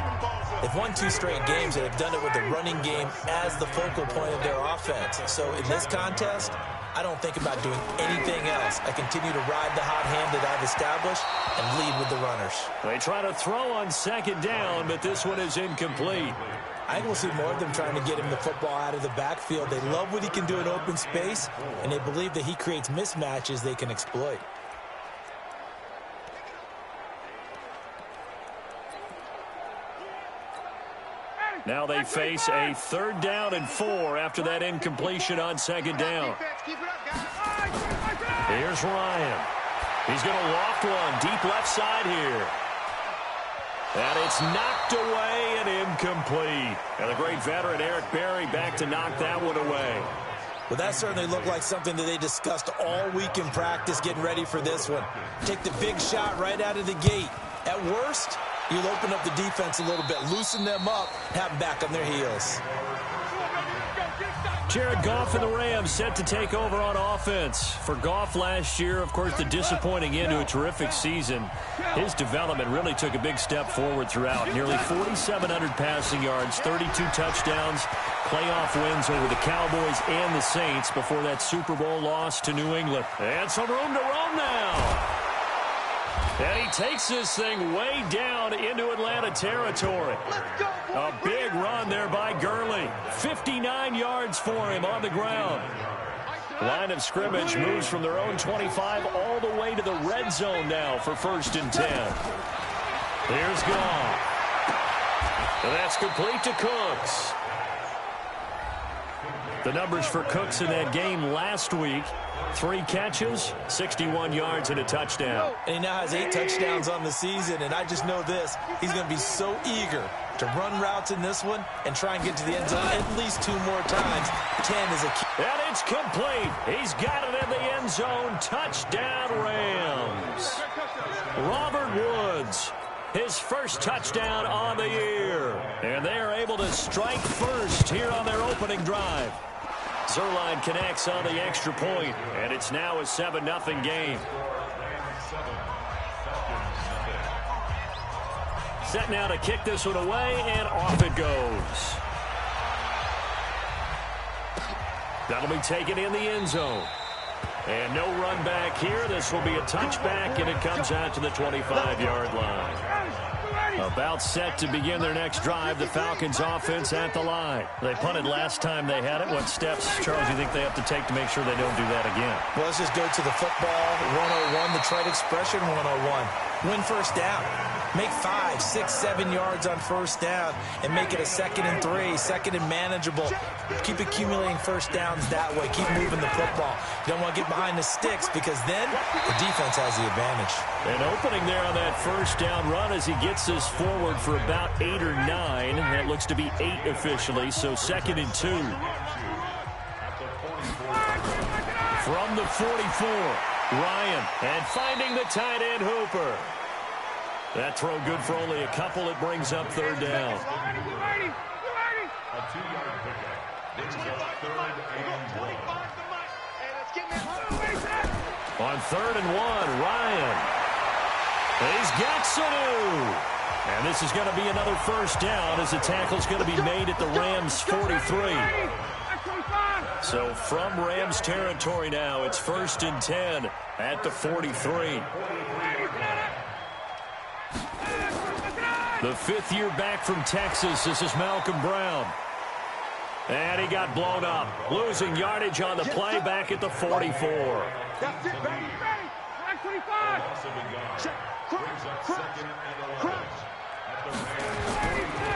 They've won 2 straight games, and they've done it with the running game as the focal point of their offense. So in this contest, I don't think about doing anything else. I continue to ride the hot hand that I've established and lead with the runners. They try to throw on second down, but this one is incomplete. I think we'll see more of them trying to get him the football out of the backfield. They love what he can do in open space, and they believe that he creates mismatches they can exploit. Now they face a 3rd down and 4 after that incompletion on second down. Here's Ryan. He's going to loft one deep left side here. And it's knocked away and incomplete. And the great veteran Eric Berry back to knock that one away. Well, that certainly looked like something that they discussed all week in practice getting ready for this one. Take the big shot right out of the gate. At worst, you'll open up the defense a little bit, loosen them up, have them back on their heels. Jared Goff and the Rams set to take over on offense. For Goff last year, of course, the disappointing end to a terrific season. His development really took a big step forward throughout. Nearly 4,700 passing yards, 32 touchdowns, playoff wins over the Cowboys and the Saints before that Super Bowl loss to New England. And some room to roam now. And he takes this thing way down into Atlanta territory. A big run there by Gurley. 59 yards for him on the ground. Line of scrimmage moves from their own 25 all the way to the red zone now for 1st and 10. Here's Goff. And that's complete to Cooks. The numbers for Cooks in that game last week: 3 catches, 61 yards, and a touchdown. And he now has 8 touchdowns on the season, and I just know this. He's going to be so eager to run routes in this one and try and get to the end zone at least 2 more times. 10 is a key. And it's complete. He's got it in the end zone. Touchdown, Rams. Robert Woods, his first touchdown on the year. And they are able to strike first here on their opening drive. Zerline connects on the extra point, and it's now a 7-0 game. Set now to kick this one away, and off it goes. That'll be taken in the end zone. And no run back here. This will be a touchback, and it comes out to the 25-yard line. About set to begin their next drive, the Falcons offense at the line. They punted last time they had it. What steps, Charles, do you think they have to take to make sure they don't do that again? Well, let's just go to the football 101, the trite expression 101. Win first down. Make 5, 6, 7 yards on first down and make it a 2nd and 3, 2nd and manageable. Keep accumulating first downs that way. Keep moving the football. You don't want to get behind the sticks because then the defense has the advantage. An opening there on that first down run as he gets this forward for about 8 or 9. That looks to be 8 officially, so 2nd and 2. From the 44, Ryan, and finding the tight end Hooper. That throw good for only a couple. It brings up 3rd down. A 2-yard pickup. Brings up 3rd and 1. On 3rd and 1, Ryan. He's got Sanu. And this is going to be another first down as the tackle's going to be made at the Rams' 43. So from Rams territory now, it's 1st and 10 at the 43. The 5th year back from Texas, this is Malcolm Brown. And he got blown up, losing yardage on the play back at the 44. That's it, baby. Line 25.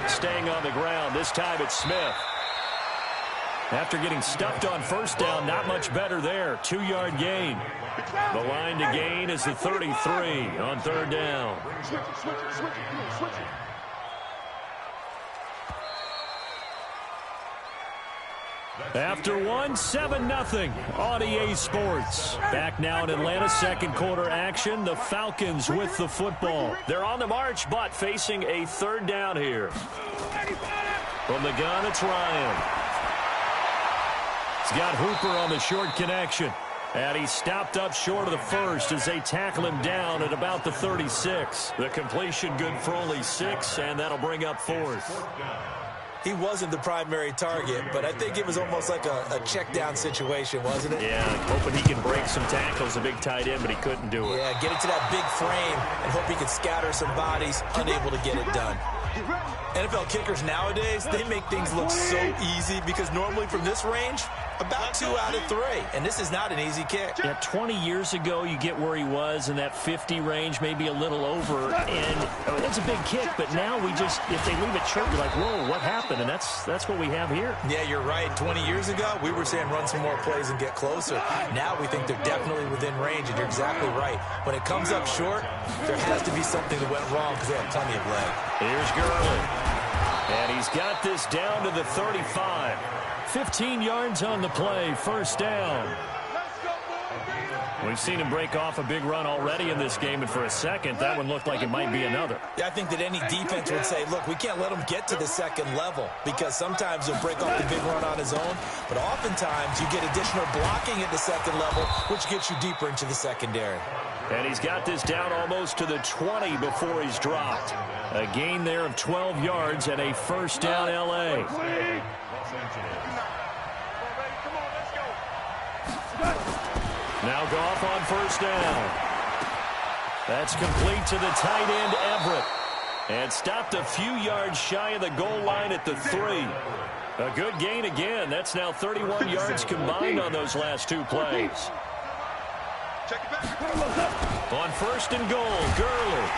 Staying on the ground, this time it's Smith. After getting stuffed on first down, not much better there. 2-yard gain. The line to gain is the 33 on 3rd down. After 1, 7-0 on EA Sports. Back now in Atlanta, 2nd quarter action. The Falcons with the football. They're on the march, but facing a 3rd down here. From the gun, it's Ryan. He's got Hooper on the short connection. And he's stopped up short of the first as they tackle him down at about the 36. The completion good for only 6, and that'll bring up 4th. He wasn't the primary target, but I think it was almost like a check down situation, wasn't it? Yeah, hoping he can break some tackles, a big tight end, but he couldn't do it. Yeah, get it to that big frame and hope he can scatter some bodies, unable to get it done. NFL kickers nowadays, they make things look so easy because normally from this range, about 2 out of 3, and this is not an easy kick. Yeah, 20 years ago, you get where he was in that 50 range, maybe a little over, and that's a big kick, but now we just, if they leave it short, you're like, whoa, what happened? And that's what we have here. Yeah, you're right. 20 years ago, we were saying run some more plays and get closer. Now we think they're definitely within range, and you're exactly right. When it comes up short, there has to be something that went wrong because they have plenty of leg. Here's Gurley, and he's got this down to the 35. 15 yards on the play, 1st down. We've seen him break off a big run already in this game, and for a second, that one looked like it might be another. Yeah, I think that any defense would say, look, we can't let him get to the 2nd level because sometimes he'll break off the big run on his own, but oftentimes you get additional blocking at the 2nd level, which gets you deeper into the secondary. And he's got this down almost to the 20 before he's dropped. A gain there of 12 yards and a 1st down L.A. Now Goff on 1st down. That's complete to the tight end, Everett. And stopped a few yards shy of the goal line at the 3. A good gain again. That's now 31 yards combined on those last 2 plays. On 1st and goal, Gurley.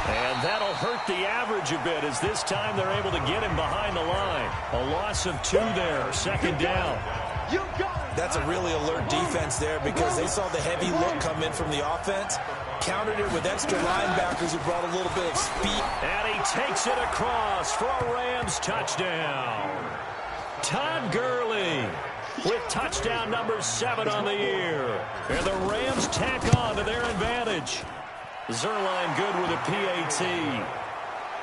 And that'll hurt the average a bit as this time they're able to get him behind the line. A loss of 2 there, 2nd down. That's a really alert defense there because they saw the heavy look come in from the offense, countered it with extra linebackers who brought a little bit of speed. And he takes it across for a Rams touchdown. Todd Gurley with touchdown number 7 on the year. And the Rams tack on to their advantage. Zerline good with a PAT.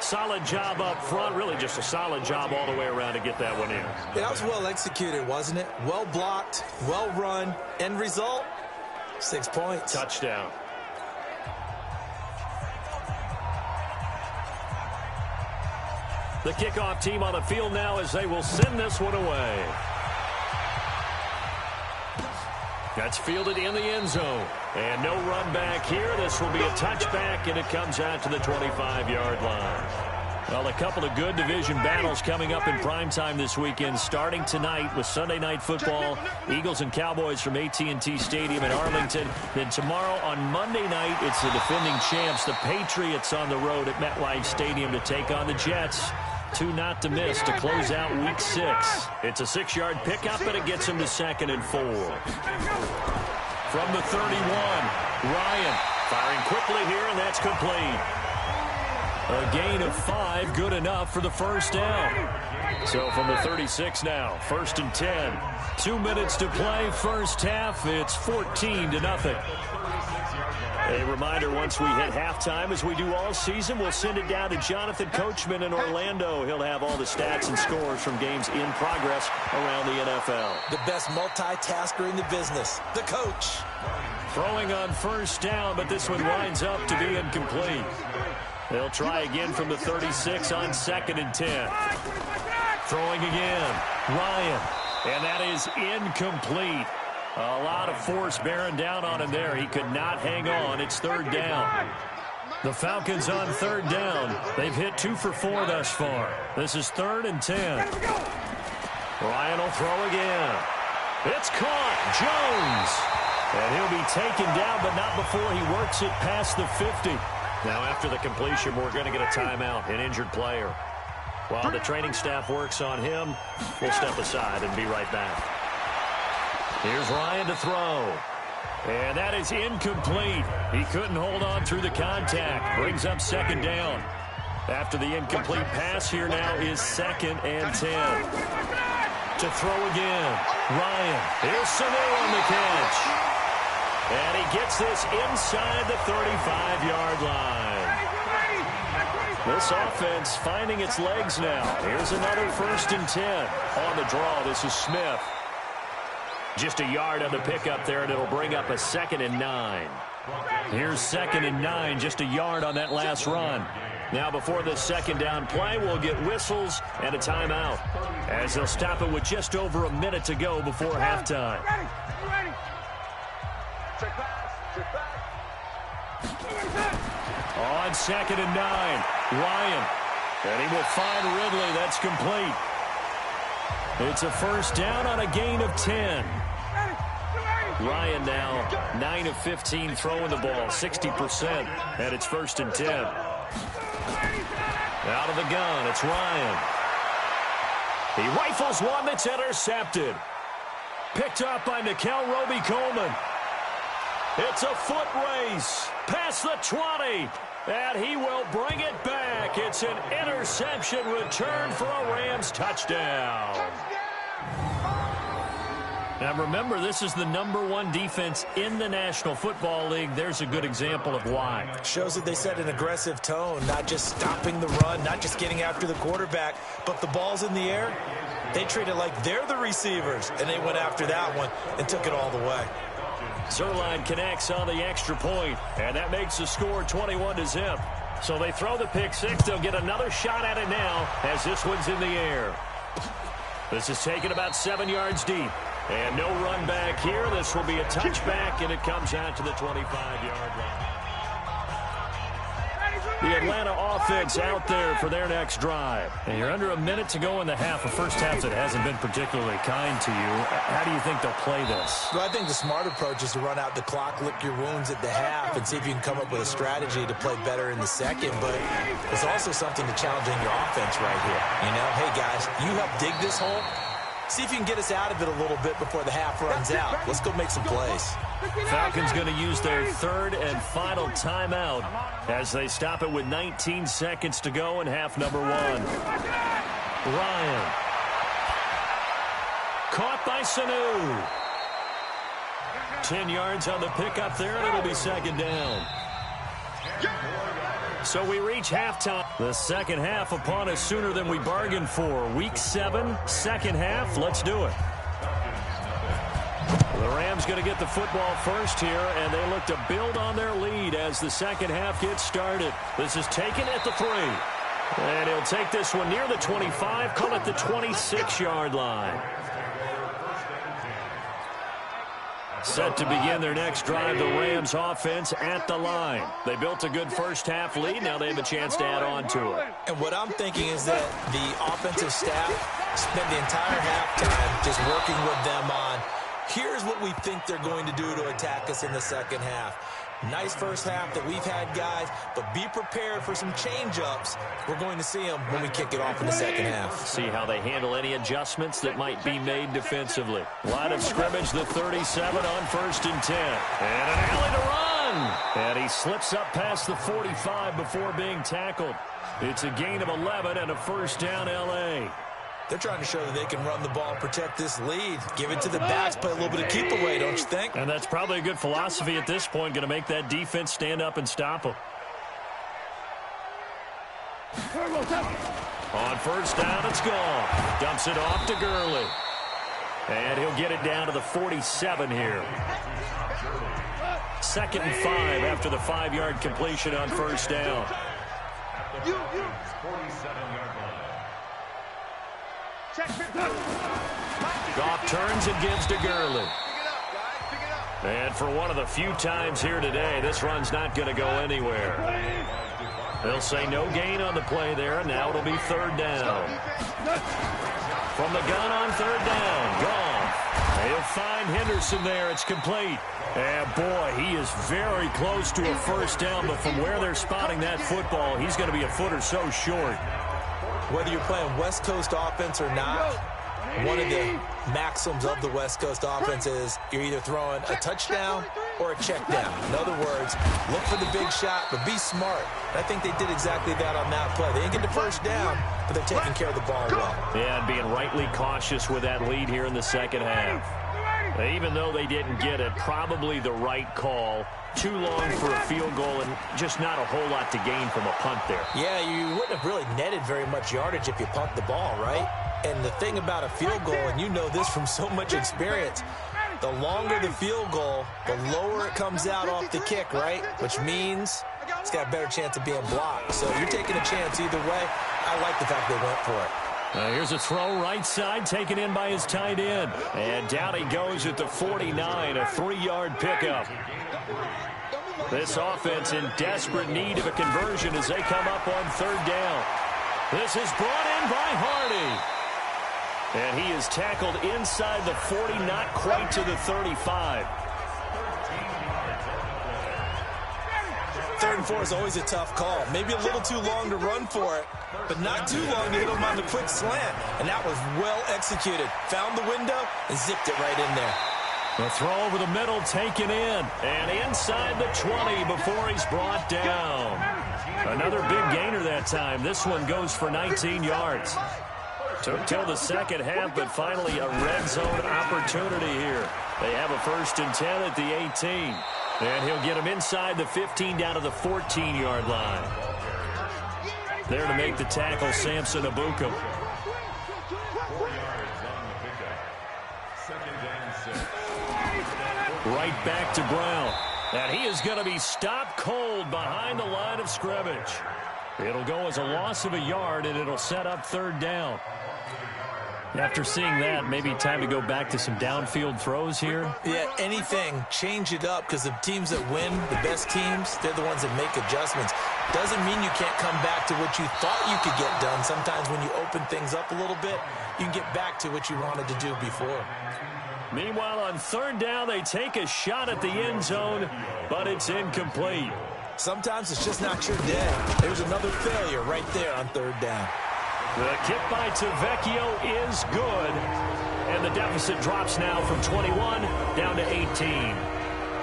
Solid job up front. Really just a solid job all the way around to get that one in. Yeah, that was well executed, wasn't it? Well blocked, well run. End result, 6 points. Touchdown. The kickoff team on the field now as they will send this one away. That's fielded in the end zone. And no run back here. This will be a touchback, and it comes out to the 25-yard line. Well, a couple of good division battles coming up in primetime this weekend, starting tonight with Sunday Night Football, Eagles and Cowboys from AT&T Stadium in Arlington. Then tomorrow on Monday night, it's the defending champs, the Patriots, on the road at MetLife Stadium to take on the Jets. 2 not to miss to close out Week 6. It's a 6-yard pickup, and it gets him to 2nd and 4. From the 31, Ryan firing quickly here, and that's complete. A gain of 5, good enough for the first down. So from the 36 now, 1st and 10. 2 minutes to play, first half. It's 14-0. A reminder, once we hit halftime, as we do all season, we'll send it down to Jonathan Coachman in Orlando. He'll have all the stats and scores from games in progress around the NFL. The best multitasker in the business, the coach. Throwing on first down, but this one winds up to be incomplete. They'll try again from the 36 on 2nd and 10. Throwing again, Ryan, and that is incomplete. A lot of force bearing down on him there. He could not hang on. It's 3rd down. The Falcons on 3rd down. They've hit 2 for 4 thus far. This is 3rd and 10. Ryan will throw again. It's caught. Jones. And he'll be taken down, but not before he works it past the 50. Now, after the completion, we're going to get a timeout, an injured player. While the training staff works on him, we'll step aside and be right back. Here's Ryan to throw. And that is incomplete. He couldn't hold on through the contact. Brings up 2nd down. After the incomplete pass, here now is 2nd and 10. To throw again, Ryan. Here's Sanu on the catch. And he gets this inside the 35-yard line. This offense finding its legs now. Here's another 1st and 10. On the draw, this is Smith. Just a yard on the pickup there, and it'll bring up a 2nd and 9. Here's 2nd and 9, just a yard on that last run. Now before the 2nd down play, we'll get whistles and a timeout, as they'll stop it with just over a minute to go before halftime. On 2nd and 9, Ryan. And he will find Ridley. That's complete. It's a 1st down on a gain of 10. Ryan now 9 of 15 throwing the ball, 60%. And it's 1st and 10. Out of the gun, it's Ryan. He rifles one that's intercepted. Picked up by Nikel Roby-Coleman. It's a foot race past the 20, and he will bring it back. It's an interception return for a Rams touchdown. Now remember, this is the #1 defense in the National Football League. There's a good example of why. Shows that they set an aggressive tone, not just stopping the run, not just getting after the quarterback, but the ball's in the air. They treat it like they're the receivers, and they went after that one and took it all the way. Zerline connects on the extra point, and that makes the score 21-0. So they throw the pick six. They'll get another shot at it now as this one's in the air. This is taken about 7 yards deep. And no run back here. This will be a touchback, and it comes out to the 25-yard line. The Atlanta offense out there for their next drive. And you're under a minute to go in the half, a first half that hasn't been particularly kind to you. How do you think they'll play this? Well, I think the smart approach is to run out the clock, lick your wounds at the half, and see if you can come up with a strategy to play better in the second. But there's also something to challenging your offense right here. You know, hey, guys, you help dig this hole. See if you can get us out of it a little bit before the half runs out. Let's go make some plays. Falcons going to use their 3rd and final timeout as they stop it with 19 seconds to go in half number 1. Ryan. Caught by Sanu. 10 yards on the pickup there, and it'll be 2nd down. So we reach halftime. The second half upon us sooner than we bargained for. Week 7, second half. Let's do it. The Rams going to get the football first here, and they look to build on their lead as the second half gets started. This is taken at the 3. And he'll take this one near the 25, call it the 26-yard line. Set to begin their next drive, the Rams offense at the line. They built a good first-half lead. Now they have a chance to add on to it. And what I'm thinking is that the offensive staff spent the entire halftime just working with them on, here's what we think they're going to do to attack us in the second half. Nice first half that we've had, guys, but be prepared for some change-ups. We're going to see them when we kick it off in the second half. See how they handle any adjustments that might be made defensively. Line of scrimmage, the 37 on 1st and 10. And an alley to run. And he slips up past the 45 before being tackled. It's a gain of 11 and a first down, L.A. They're trying to show that they can run the ball and protect this lead. Give it to the backs, play a little bit of keep away, don't you think? And that's probably a good philosophy at this point, going to make that defense stand up and stop them. On first down, it's gone. Dumps it off to Gurley. And he'll get it down to the 47 here. 2nd and 5 after the 5-yard completion on first down. 47-yard line. Goff turns and gives to Gurley. And for one of the few times here today, this run's not going to go anywhere. They'll say no gain on the play there, and now it'll be 3rd down. From the gun on 3rd down, Goff. He'll find Henderson there. It's complete. And, boy, he is very close to a first down, but from where they're spotting that football, he's going to be a foot or so short. Whether you're playing West Coast offense or not, one of the maxims of the West Coast offense is you're either throwing a touchdown or a check down. In other words, look for the big shot, but be smart. And I think they did exactly that on that play. They didn't get the first down, but they're taking care of the ball well. Yeah, and being rightly cautious with that lead here in the second half. Even though they didn't get it, probably the right call. Too long for a field goal and just not a whole lot to gain from a punt there. Yeah, you wouldn't have really netted very much yardage if you punt the ball, right? And the thing about a field goal, and you know this from so much experience, the longer the field goal, the lower it comes out off the kick, right? Which means it's got a better chance of being blocked. So you're taking a chance either way. I like the fact they went for it. Here's a throw right side, taken in by his tight end. And down he goes at the 49, a 3-yard pickup. This offense in desperate need of a conversion as they come up on 3rd down. This is brought in by Hardy. And he is tackled inside the 40, not quite to the 35. 3rd and 4 is always a tough call. Maybe a little too long to run for it, but not too long to hit him on the quick slant. And that was well executed. Found the window and zipped it right in there. The throw over the middle taken in. And inside the 20 before he's brought down. Another big gainer that time. This one goes for 19 yards. Took till the second half, but finally a red zone opportunity here. They have a 1st and 10 at the 18. And he'll get him inside the 15 down to the 14-yard line. There to make the tackle, Samson Abukum. 4 yards on the pickup. 2nd and 6. Right back to Brown. And he is going to be stopped cold behind the line of scrimmage. It'll go as a loss of a yard, and it'll set up 3rd down. After seeing that, maybe time to go back to some downfield throws here. Yeah, anything. Change it up, because the teams that win, the best teams, they're the ones that make adjustments. Doesn't mean you can't come back to what you thought you could get done. Sometimes when you open things up a little bit, you can get back to what you wanted to do before. Meanwhile, on 3rd down, they take a shot at the end zone, but it's incomplete. Sometimes it's just not your day. There's another failure right there on 3rd down. The kick by Tavecchio is good. And the deficit drops now from 21 down to 18.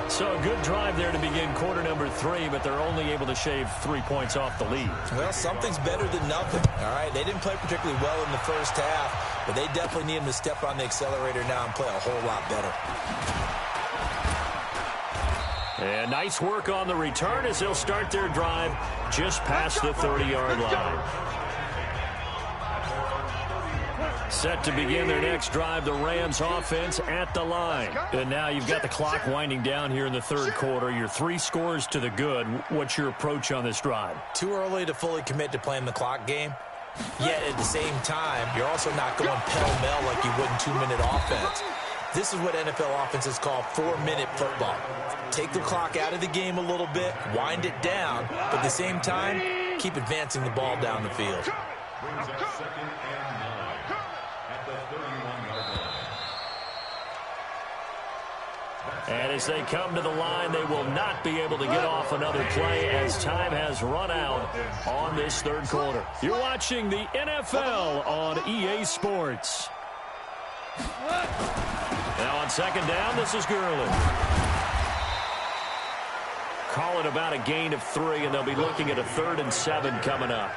So a good drive there to begin quarter number 3, but they're only able to shave 3 points off the lead. Well, something's better than nothing, all right? They didn't play particularly well in the first half, but they definitely need them to step on the accelerator now and play a whole lot better. And nice work on the return as they'll start their drive just past the 30-yard line. Set to begin their next drive, the Rams offense at the line. And now you've got the clock winding down here in the 3rd quarter. You're 3 scores to the good. What's your approach on this drive? Too early to fully commit to playing the clock game. Yet at the same time, you're also not going pell-mell like you would in 2-minute offense. This is what NFL offenses call 4-minute football. Take the clock out of the game a little bit, wind it down, but at the same time, keep advancing the ball down the field. Brings up 2nd and 9 at the 31-yard line. And as they come to the line, they will not be able to get off another play as time has run out on this third quarter. You're watching the NFL on EA Sports. Now on 2nd down, this is Gurley. Call it about a gain of 3, and they'll be looking at a 3rd and 7 coming up.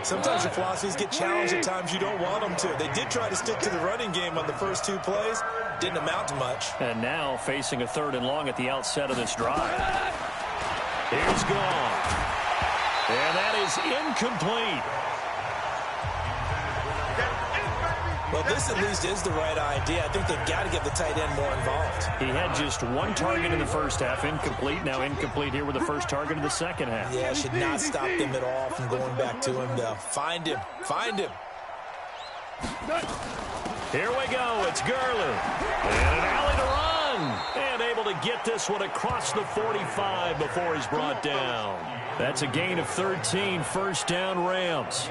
Sometimes your philosophies get challenged at times you don't want them to. They did try to stick to the running game on the first 2 plays. Didn't amount to much. And now facing a 3rd and long at the outset of this drive. Here's gone. And that is incomplete. Well, this at least is the right idea. I think they've got to get the tight end more involved. He had just 1 target in the first half, incomplete. Now incomplete here with the first target of the second half. Yeah, should not stop them at all from going back to him, though. Find him. Find him. Here we go. It's Gurley. And an alley to run. And able to get this one across the 45 before he's brought down. That's a gain of 13, 1st down Rams.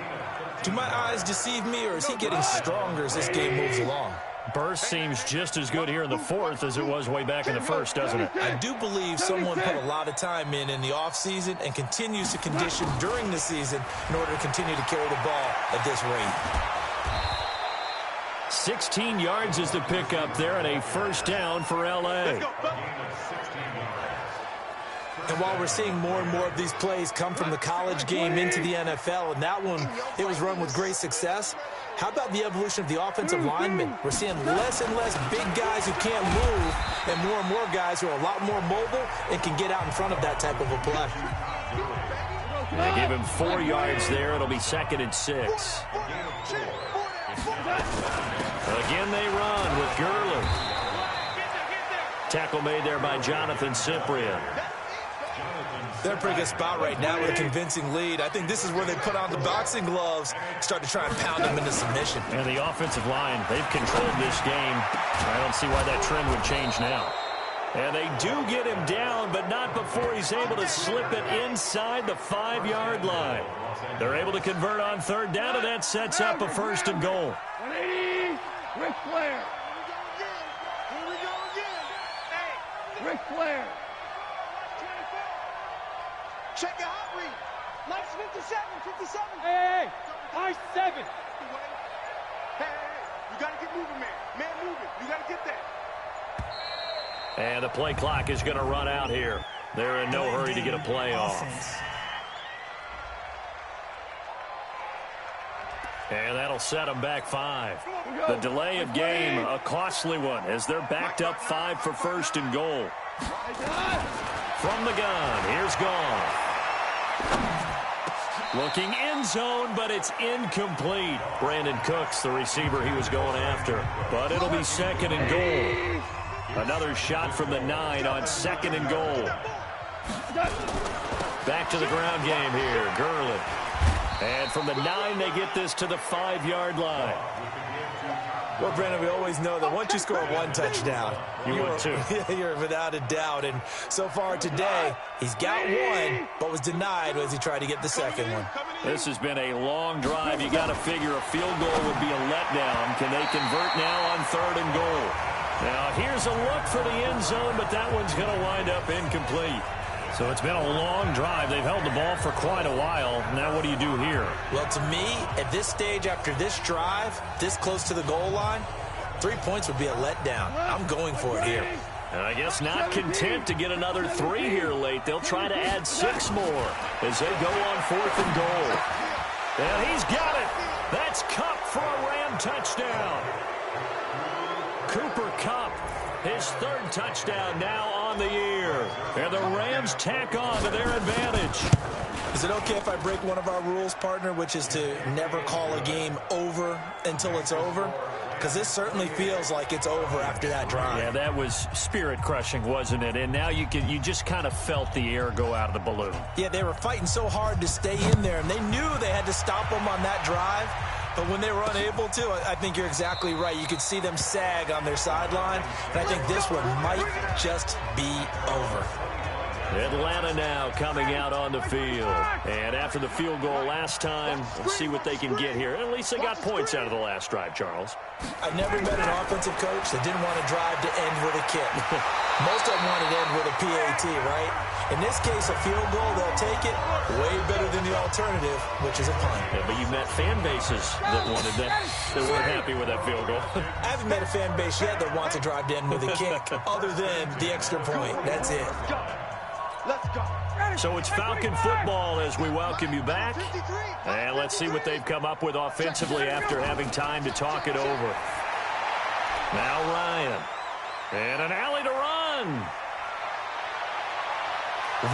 Do my eyes deceive me, or is he getting stronger as this game moves along? Burst seems just as good here in the 4th as it was way back in the 1st, doesn't it? I do believe someone put a lot of time in the offseason and continues to condition during the season in order to continue to carry the ball at this rate. 16 yards is the pickup there, and a 1st down for L.A. And while we're seeing more and more of these plays come from the college game into the NFL, and that one, it was run with great success, how about the evolution of the offensive linemen? We're seeing less and less big guys who can't move and more guys who are a lot more mobile and can get out in front of that type of a play. They give him 4 yards there. It'll be 2nd and 6. Again, they run with Gurley. Tackle made there by Jonathan Cyprien. They're in a pretty good spot right now with a convincing lead. I think this is where they put on the boxing gloves, start to try and pound them into submission. And the offensive line, they've controlled this game. I don't see why that trend would change now. And they do get him down, but not before he's able to slip it inside the 5-yard line. They're able to convert on 3rd down, and that sets up a 1st and goal. 180, Ric Flair. Here we go again. Hey, Ric Flair. Check your hot read. Mike's 57. Hey, high 7. Hey, you got to get moving, man. Man moving. You got to get that. And the play clock is going to run out here. They're in no hurry to get a play off. And that'll set them back 5. The delay of game, a costly one, as they're backed up 5 for 1st and goal. From the gun, here's Gone. Looking end zone, but it's incomplete. Brandon Cooks, the receiver he was going after. But it'll be 2nd and goal. Another shot from the 9 on 2nd and goal. Back to the ground game here, Gurley. And from the 9, they get this to the 5-yard line. Well, Brandon, we always know that once you score 1 touchdown, you're without a doubt. And so far today, he's got 1, but was denied as he tried to get the 2nd one. This has been a long drive. You got to figure a field goal would be a letdown. Can they convert now on 3rd and goal? Now, here's a look for the end zone, but that one's going to wind up incomplete. So it's been a long drive. They've held the ball for quite a while. Now what do you do here? Well, to me, at this stage after this drive, this close to the goal line, 3 points would be a letdown. I'm going for it here. And I guess not content to get another 3 here late. They'll try to add 6 more as they go on 4th and goal. And he's got it. That's Kupp for a Ram touchdown. Cooper Kupp, his 3rd touchdown now on the year. And the Rams tack on to their advantage. Is it okay if I break one of our rules, partner, which is to never call a game over until it's over? Because this certainly feels like it's over after that drive. Yeah, that was spirit-crushing, wasn't it? And now you just kind of felt the air go out of the balloon. Yeah, they were fighting so hard to stay in there, and they knew they had to stop them on that drive. But when they were unable to, I think you're exactly right. You could see them sag on their sideline, and I think this one might just be over. Atlanta now coming out on the field. And after the field goal last time, let's see what they can get here. At least they got points out of the last drive, Charles. I've never met an offensive coach that didn't want to drive to end with a kick. Most of them wanted to end with a PAT, right? In this case, a field goal, they'll take it way better than the alternative, which is a punt. Yeah, but you met fan bases that wanted that, that weren't happy with that field goal. I haven't met a fan base yet that wants to drive to end with a kick, other than the extra point. That's it. Let's go. So it's Falcon football as we welcome you back. And let's see what they've come up with offensively after having time to talk it over. Now Ryan. And an alley to run.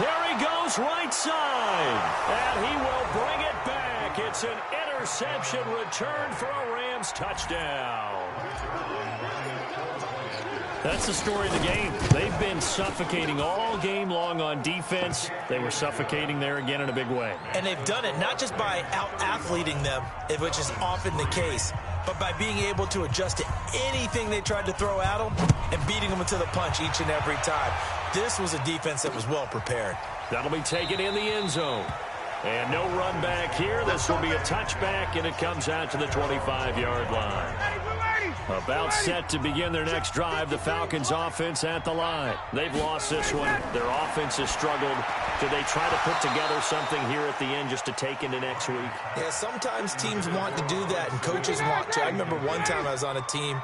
There he goes, right side. And he will bring it back. It's an interception return for a Rams touchdown. That's the story of the game. They've been suffocating all game long on defense. They were suffocating there again in a big way. And they've done it not just by out-athleting them, which is often the case, but by being able to adjust to anything they tried to throw at them and beating them into the punch each and every time. This was a defense that was well prepared. That'll be taken in the end zone. And no run back here. This will be a touchback, and it comes out to the 25-yard line. About set to begin their next drive, the Falcons offense at the line. They've lost this one. Their offense has struggled. Do they try to put together something here at the end just to take into next week? Yeah, sometimes teams want to do that, and coaches want to. I remember one time I was on a team,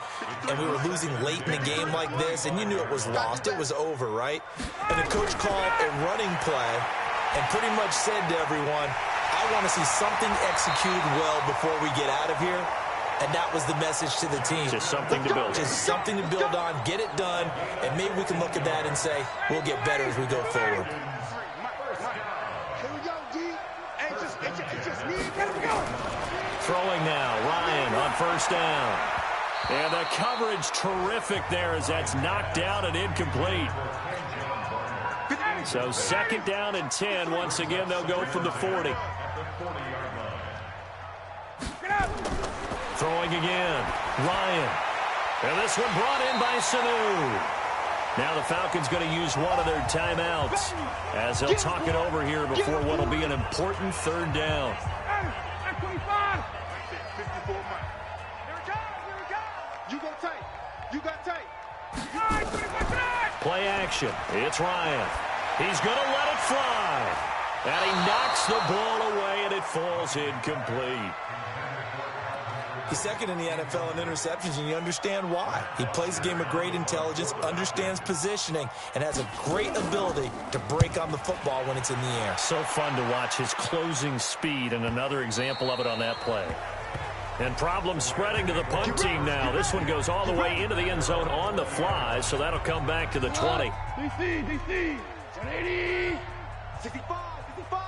and we were losing late in a game like this, and you knew it was lost. It was over, right? And the coach called a running play and pretty much said to everyone, I want to see something executed well before we get out of here. And that was the message to the team. Just something to build on. Just something to build on, get it done, and maybe we can look at that and say, we'll get better as we go forward. Throwing now, Ryan on first down. And the coverage terrific there as that's knocked down and incomplete. So second down and 10. Once again, they'll go from the 40. Throwing again, Ryan. And this one brought in by Sanu. Now the Falcons going to use one of their timeouts as they'll talk it over here before what will be an important third down. Play action. It's Ryan. He's going to let it fly. And he knocks the ball away, and it falls incomplete. He's second in the NFL in interceptions, and you understand why. He plays a game of great intelligence, understands positioning, and has a great ability to break on the football when it's in the air. So fun to watch his closing speed, and another example of it on that play. And problems spreading to the punt team now. This one goes all the way into the end zone on the fly, so that'll come back to the 20. DC, 180, 65, 65,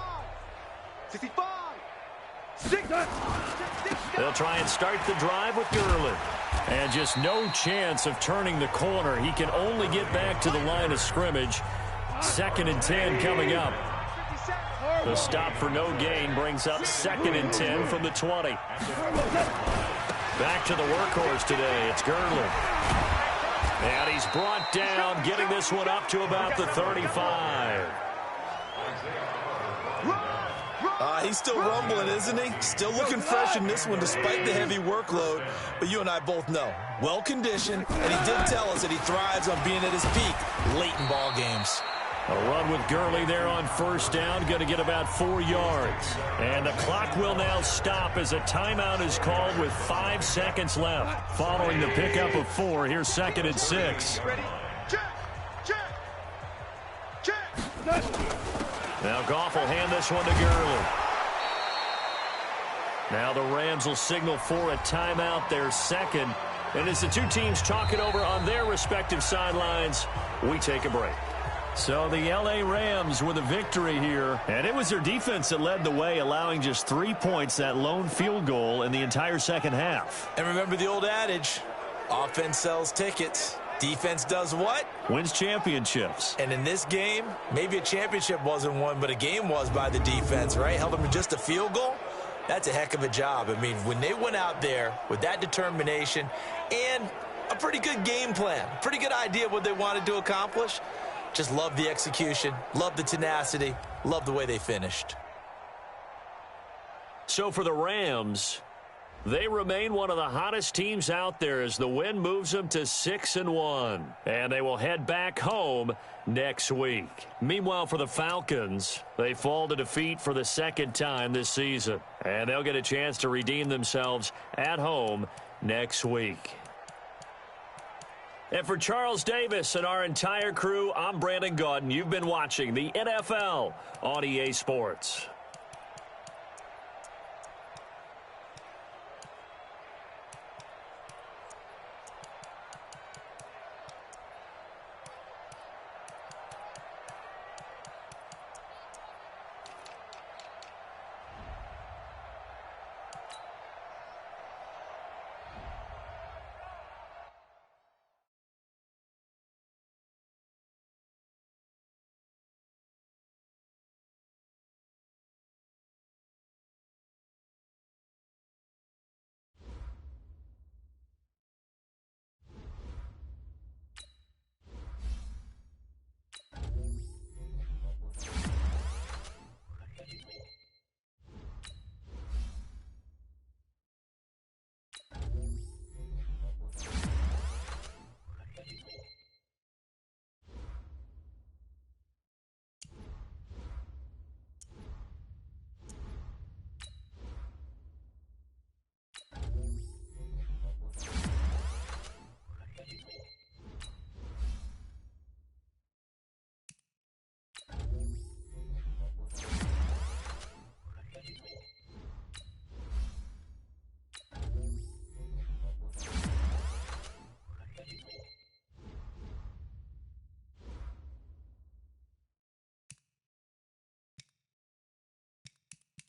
65, They'll try and start the drive with Gurley. And just no chance of turning the corner. He can only get back to the line of scrimmage. Second and 10 coming up. The stop for no gain brings up second and 10 from the 20. Back to the workhorse today. It's Gurley. And he's brought down, getting this one up to about the 35. He's still rumbling, isn't he? Still looking fresh in this one despite the heavy workload. But you and I both know, well-conditioned, and he did tell us that he thrives on being at his peak late in ball games. A run with Gurley there on first down, going to get about 4 yards. And the clock will now stop as a timeout is called with 5 seconds left. Following the pickup of 4, here's second and 6. Now Goff will hand this one to Gurley. Now the Rams will signal for a timeout, their second. And as the two teams talk it over on their respective sidelines, we take a break. So the L.A. Rams with a victory here. And it was their defense that led the way, allowing just 3 points, that lone field goal in the entire second half. And remember the old adage, offense sells tickets. Defense does what? Wins championships. And in this game, maybe a championship wasn't won, but a game was by the defense, right? Held them to just a field goal. That's a heck of a job. I mean, when they went out there with that determination and a pretty good game plan, pretty good idea of what they wanted to accomplish, just love the execution, love the tenacity, love the way they finished. So for the Rams, they remain one of the hottest teams out there as the win moves them to 6-1. And they will head back home next week. Meanwhile, for the Falcons, they fall to defeat for the second time this season. And they'll get a chance to redeem themselves at home next week. And for Charles Davis and our entire crew, I'm Brandon Gaudin. You've been watching the NFL on EA Sports.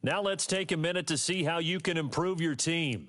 Now let's take a minute to see how you can improve your team.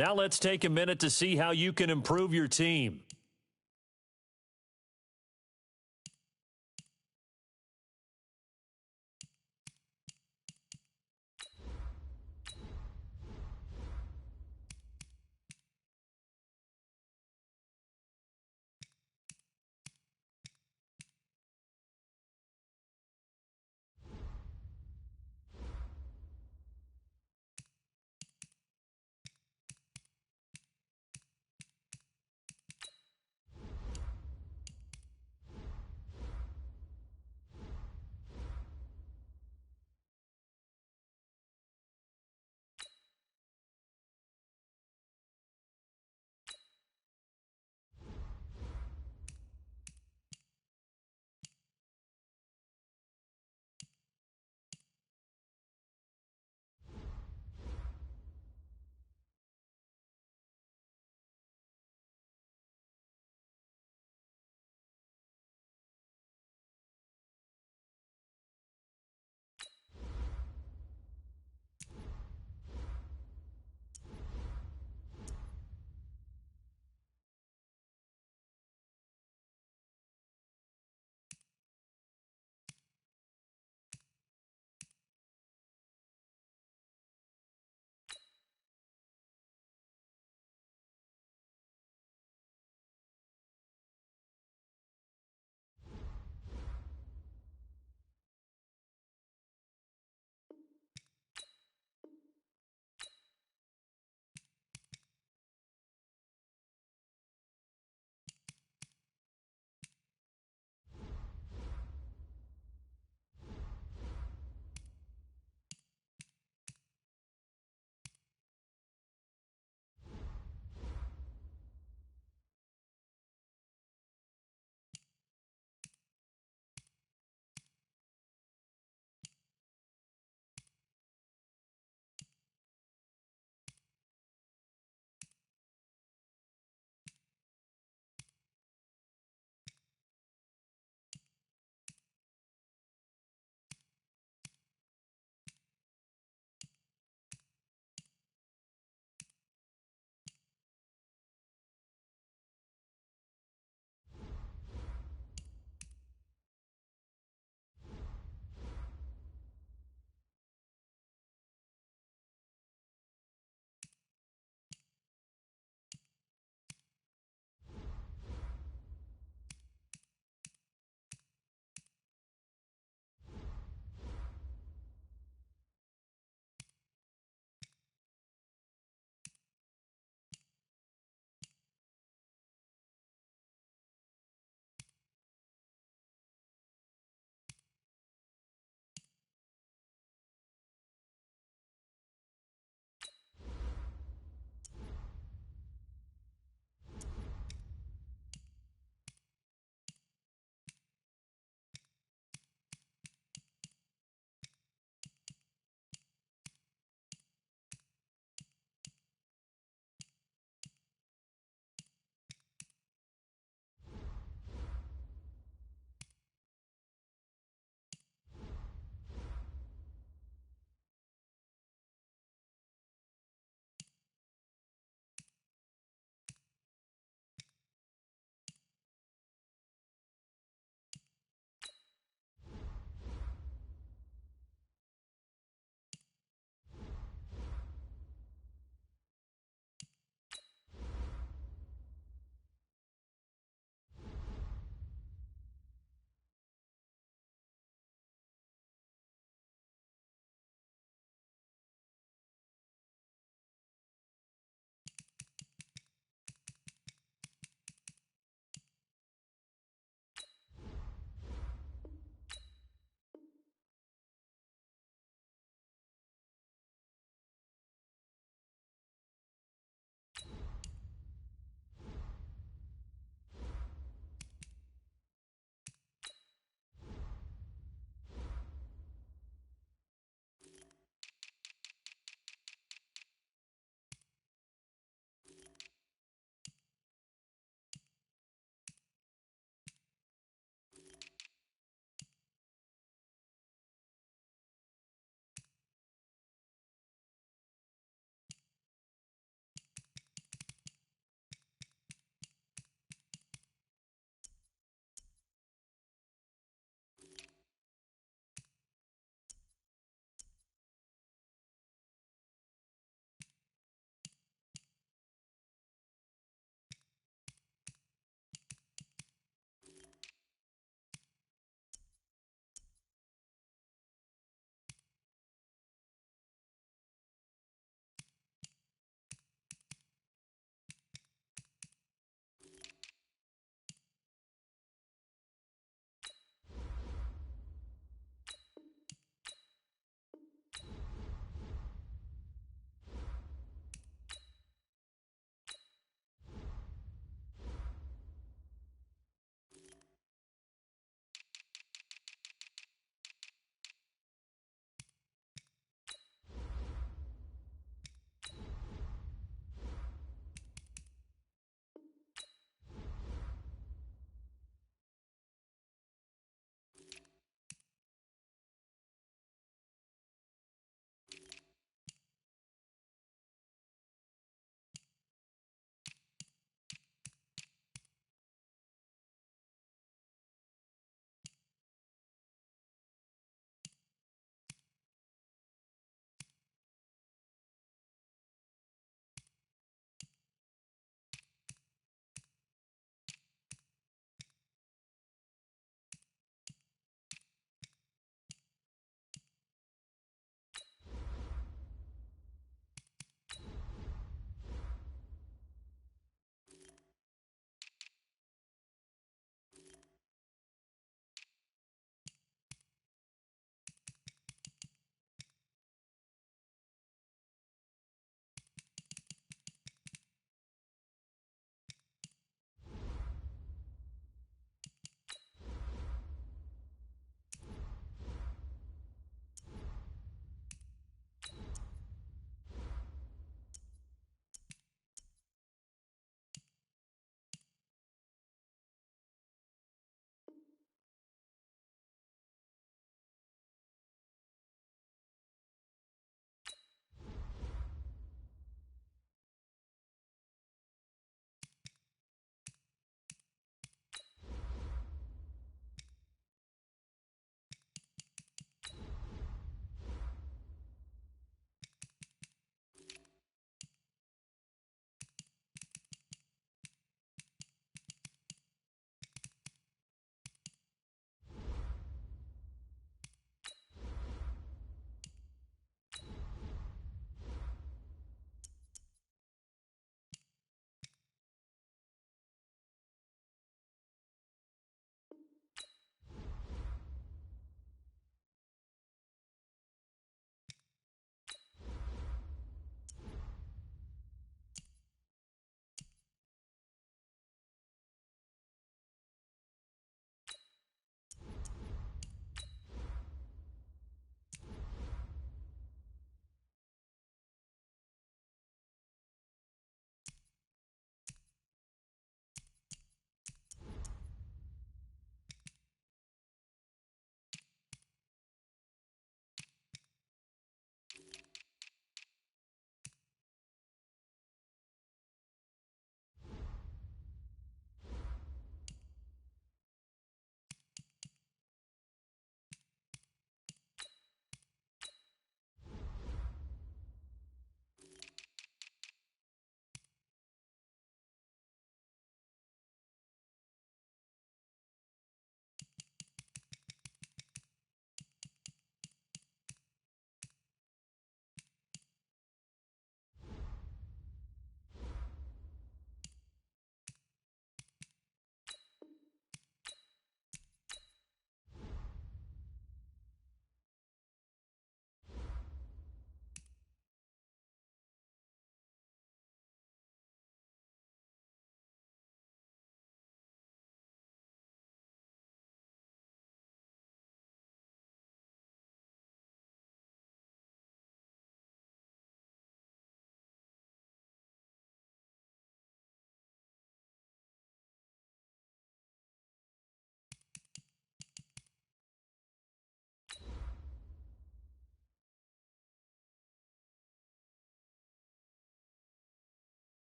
Now let's take a minute to see how you can improve your team.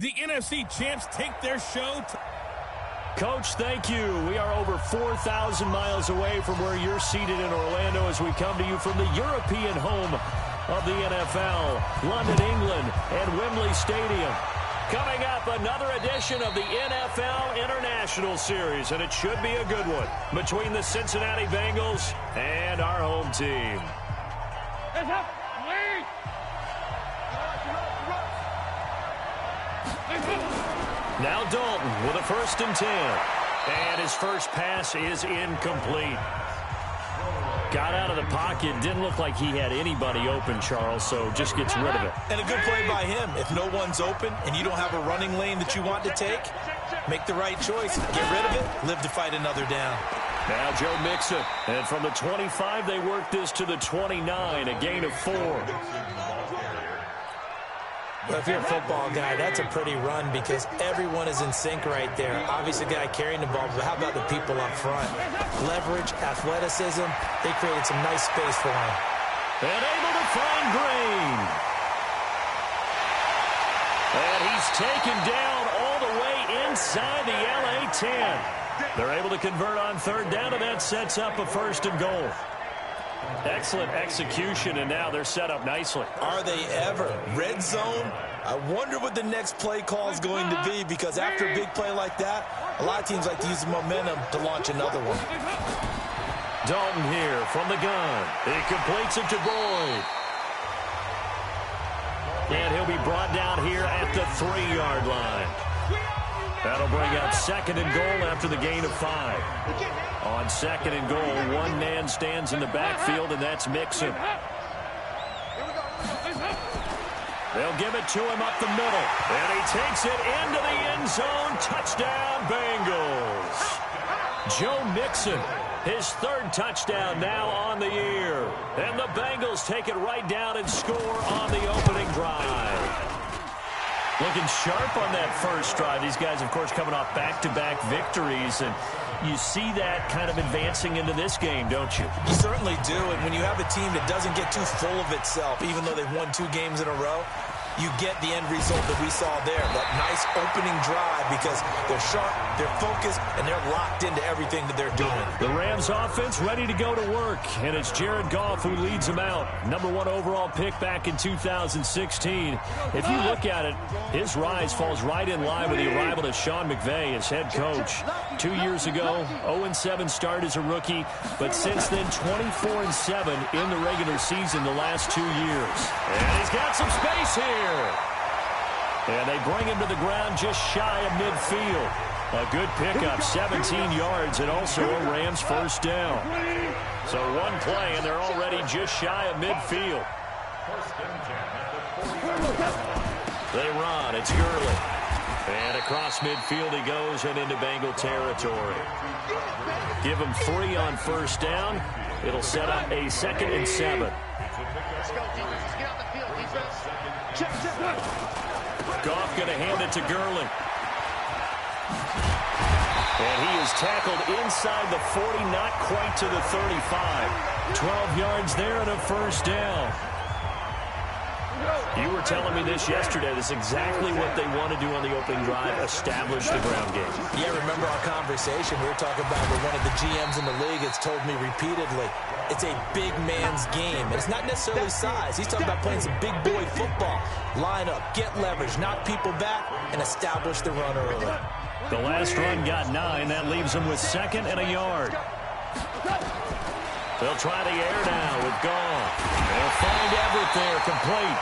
the NFC champs take their show to... Coach, thank you. We are over 4,000 miles away from where you're seated in Orlando as we come to you from the European home of the NFL, London, England, and Wembley Stadium. Coming up, another edition of the NFL International Series, and it should be a good one between the Cincinnati Bengals and our home team. Now Dalton with a 1st and 10. And his first pass is incomplete. Got out of the pocket. Didn't look like he had anybody open, Charles, so just gets rid of it. And a good play by him. If no one's open and you don't have a running lane that you want to take, make the right choice. Get rid of it. Live to fight another down. Now Joe Mixon. And from the 25, they work this to the 29, a gain of 4. Well, if you're a football guy, that's a pretty run because everyone is in sync right there. Obviously, the guy carrying the ball, but how about the people up front? Leverage, athleticism, they created some nice space for him. And able to find Green. And he's taken down all the way inside the LA 10. They're able to convert on 3rd down, and that sets up a 1st and goal. Excellent execution, and now they're set up nicely. Are they ever? Red zone? I wonder what the next play call is going to be because after a big play like that, a lot of teams like to use the momentum to launch another one. Dalton here from the gun. He completes it to Boyd. And he'll be brought down here at the 3-yard line. That'll bring up 2nd and goal after the gain of 5. On 2nd and goal, one man stands in the backfield, and that's Mixon. They'll give it to him up the middle. And he takes it into the end zone. Touchdown, Bengals. Joe Mixon, his 3rd touchdown now on the year. And the Bengals take it right down and score on the opening drive. Looking sharp on that first drive. These guys, of course, coming off back-to-back victories, and you see that kind of advancing into this game, don't you? You certainly do, and when you have a team that doesn't get too full of itself, even though they've won 2 games in a row, you get the end result that we saw there, that nice opening drive because they're sharp, they're focused, and they're locked into everything that they're doing. The Rams offense ready to go to work, and it's Jared Goff who leads them out. #1 overall pick back in 2016. If you look at it, his rise falls right in line with the arrival of Sean McVay as head coach. 2 years ago, 0-7 start as a rookie, but since then 24-7 in the regular season the last 2 years. And he's got some space here. And they bring him to the ground just shy of midfield. A good pickup, 17 yards, and also a Rams 1st down. So one play, and they're already just shy of midfield. They run. It's Gurley. And across midfield he goes and into Bengal territory. Give him 3 on 1st down. It'll set up a 2nd and 7. Let's go, defense. Let's get out the field, defense. Goff going to hand it to Gurley. And he is tackled inside the 40, not quite to the 35. 12 yards there and a 1st down. You were telling me this yesterday. This is exactly what they want to do on the opening drive, establish the ground game. Yeah, remember our conversation we were talking about where one of the GMs in the league has told me repeatedly, it's a big man's game. And it's not necessarily size. He's talking about playing some big boy football. Line up, get leverage, knock people back, and establish the run early. The last run got 9. That leaves them with 2nd and a yard. They'll try the air now with Goff. They'll find Everett there, complete.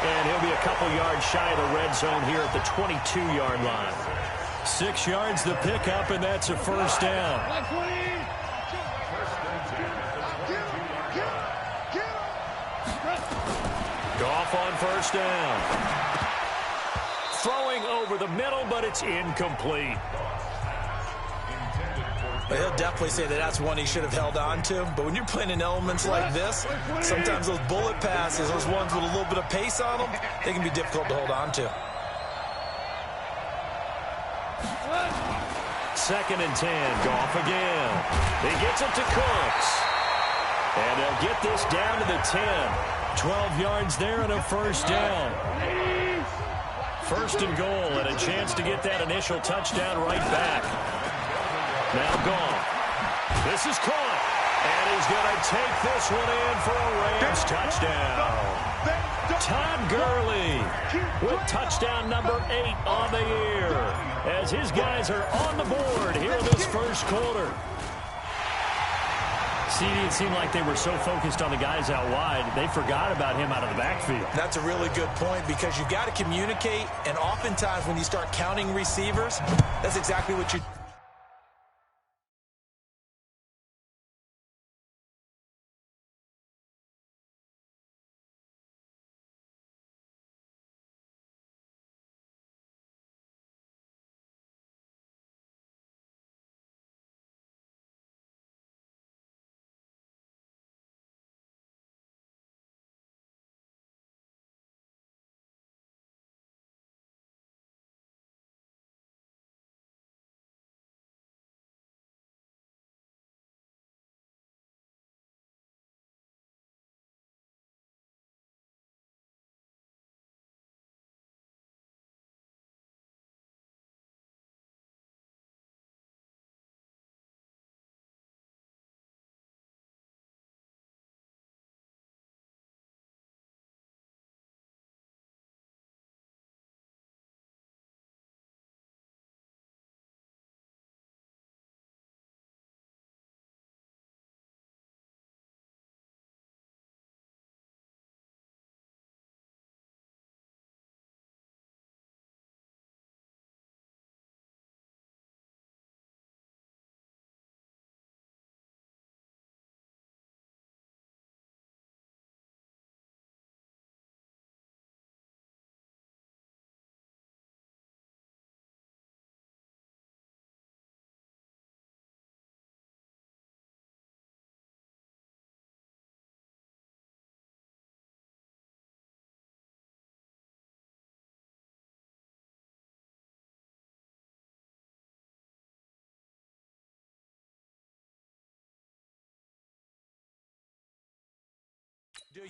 And he'll be a couple yards shy of the red zone here at the 22-yard line. 6 yards the pickup, and that's a 1st down. Goff on 1st down. Throwing over the middle, but it's incomplete. He'll definitely say that that's one he should have held on to. But when you're playing in elements like this, sometimes those bullet passes, those ones with a little bit of pace on them, they can be difficult to hold on to. 2nd and 10. Goff again. He gets it to Cooks. And they'll get this down to the 10. 12 yards there and a 1st down. First and goal, and a chance to get that initial touchdown right back. Now gone. This is caught. And he's going to take this one in for a Rams touchdown. Todd Gurley with touchdown number 8 on the year as his guys are on the board here in this first quarter. It seemed like they were so focused on the guys out wide, they forgot about him out of the backfield. That's a really good point because you've got to communicate, and oftentimes when you start counting receivers, that's exactly what you do.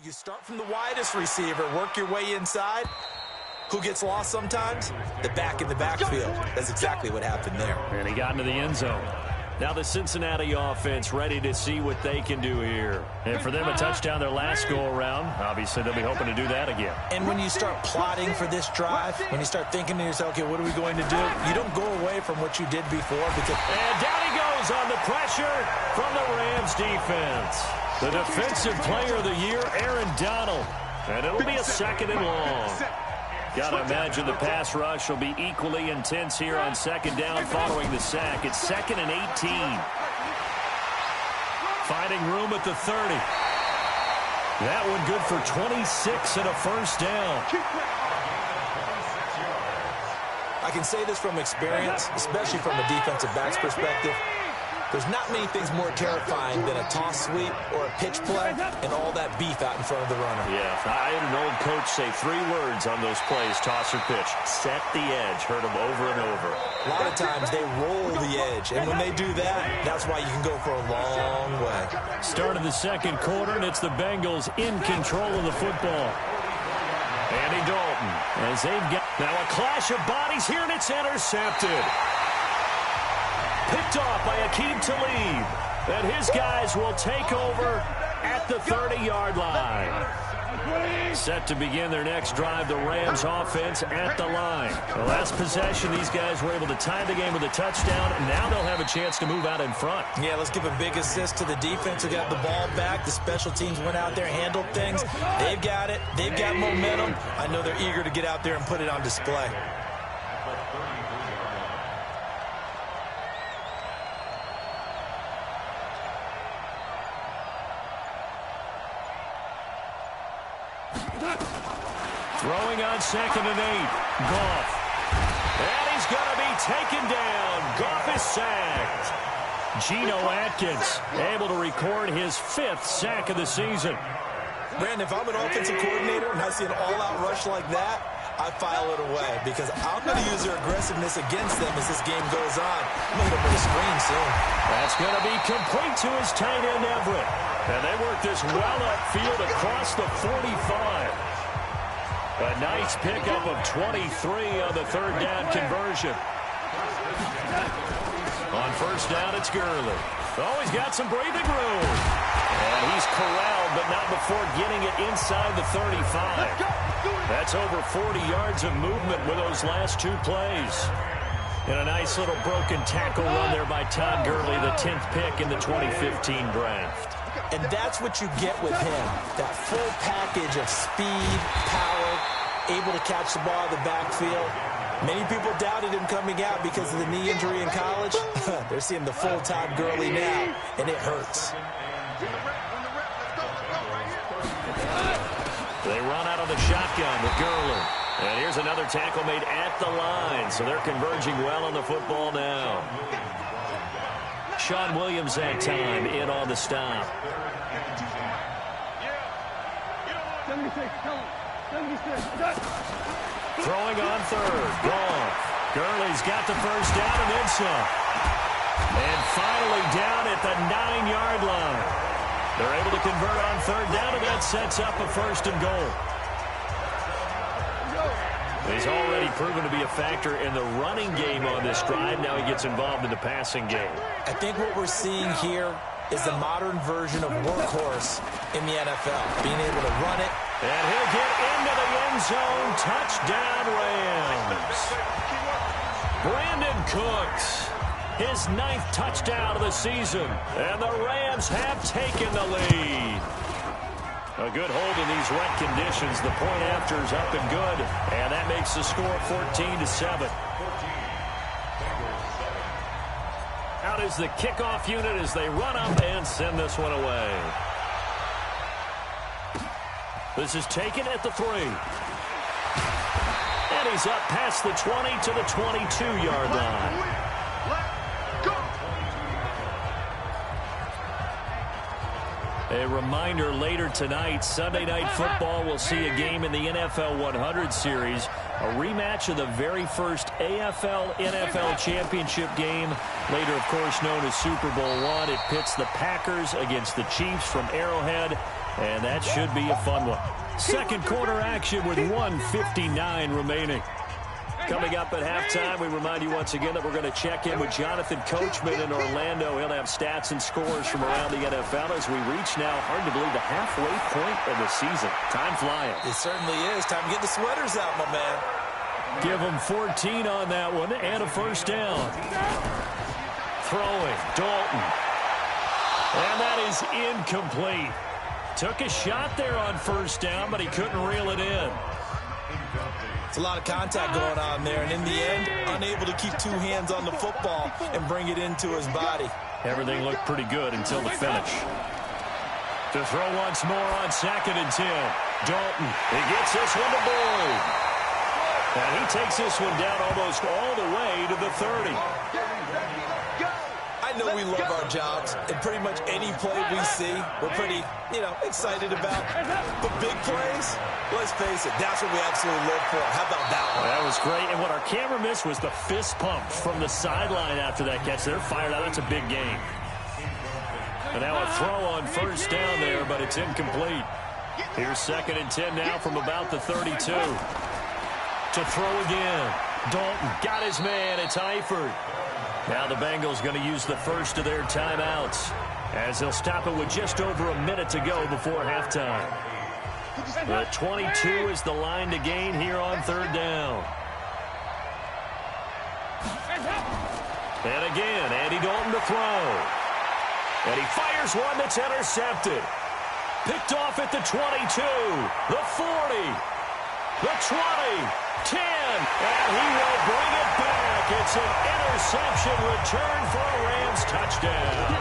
You start from the widest receiver, work your way inside. Who gets lost sometimes? The back in the backfield. That's exactly what happened there. And he got into the end zone. Now the Cincinnati offense ready to see what they can do here. And for them, a touchdown their last go-around. Obviously, they'll be hoping to do that again. And when you start plotting for this drive, when you start thinking to yourself, okay, what are we going to do? You don't go away from what you did before. And down he goes on the pressure from the Rams defense. The defensive player of the year, Aaron Donald. And it'll be a second and long. Got to imagine the pass rush will be equally intense here on second down following the sack. It's 2nd and 18. Finding room at the 30. That one good for 26 and a first down. I can say this from experience, especially from a defensive back's perspective. There's not many things more terrifying than a toss sweep or a pitch play and all that beef out in front of the runner. Yeah, I had an old coach say 3 words on those plays, toss or pitch. Set the edge. Heard them over and over. A lot of times they roll the edge, and when they do that, that's why you can go for a long way. Start of the second quarter, and it's the Bengals in control of the football. Andy Dalton, as they've got now a clash of bodies here, and it's intercepted. Picked off by Akeem Talib. And his guys will take over at the 30-yard line. Set to begin their next drive, the Rams offense at the line. The last possession, these guys were able to tie the game with a touchdown, and now they'll have a chance to move out in front. Yeah, let's give a big assist to the defense who got the ball back. The special teams went out there, handled things. They've got it. They've got momentum. I know they're eager to get out there and put it on display. Throwing on 2nd and 8. Goff. And he's going to be taken down. Goff is sacked. Geno Atkins able to record his 5th sack of the season. Brandon, if I'm an offensive coordinator and I see an all-out rush like that, I file it away because I'm going to use their aggressiveness against them as this game goes on. I'm going to hit them with a screen soon. That's going to be complete to his tight end, Everett. And they work this well upfield across the 45. A nice pickup of 23 on the third down conversion. On first down, it's Gurley. Oh, he's got some breathing room. And he's corralled, but not before getting it inside the 35. That's over 40 yards of movement with those last two plays. And a nice little broken tackle run there by Todd Gurley, the 10th pick in the 2015 draft. And that's what you get with him, that full package of speed, power, able to catch the ball in the backfield. Many people doubted him coming out because of the knee injury in college. They're seeing the full Todd Gurley now, and it hurts. They run out of the shotgun with Gurley. And here's another tackle made at the line, so they're converging well on the football now. Sean Williams that time in on the stop. 76, tell him. 76. Throwing on third. Gone. Gurley's got the first down and then some. And finally down at the 9-yard line. They're able to convert on third down, and that sets up a first and goal. He's already proven to be a factor in the running game on this drive. Now he gets involved in the passing game. I think what we're seeing here is the modern version of workhorse in the NFL, being able to run it. And he'll get into the end zone. Touchdown, Rams. Brandon Cooks, his 9th touchdown of the season. And the Rams have taken the lead. A good hold in these wet conditions. The point after is up and good. And that makes the score 14-7. Out is the kickoff unit as they run up and send this one away. This is taken at the 3. And he's up past the 20 to the 22-yard line. A reminder, later tonight, Sunday Night Football will see a game in the NFL 100 series, a rematch of the very first AFL-NFL championship game, later, of course, known as Super Bowl I. It pits the Packers against the Chiefs from Arrowhead, and that should be a fun one. Second quarter action with 1:59 remaining. Coming up at halftime, we remind you once again that we're going to check in with Jonathan Coachman in Orlando. He'll have stats and scores from around the NFL as we reach now, hard to believe, the halfway point of the season. Time flying. It certainly is. Time to get the sweaters out, my man. Give him 14 on that one and a first down. Throwing, Dalton. And that is incomplete. Took a shot there on first down, but he couldn't reel it in. It's a lot of contact going on there, and in the end, unable to keep two hands on the football and bring it into his body. Everything looked pretty good until the finish. To throw once more on 2nd and 10. Dalton, he gets this one to Boyd. And he takes this one down almost all the way to the 30. I know we love our jobs, and pretty much any play we see, we're pretty, excited about. But big plays, let's face it, that's what we absolutely live for. How about that one? That was great, and what our camera missed was the fist pump from the sideline after that catch. They're fired out. That's a big game. And now a throw on first down there, but it's incomplete. Here's 2nd and 10 now from about the 32. To throw again. Dalton got his man. It's Eifert. Now the Bengals going to use the first of their timeouts as they'll stop it with just over a minute to go before halftime. The 22 is the line to gain here on 3rd down. And again, Andy Dalton to throw. And he fires one that's intercepted. Picked off at the 22, the 40, the 20, 10, and he will bring it back. It's an interception return for a Rams touchdown.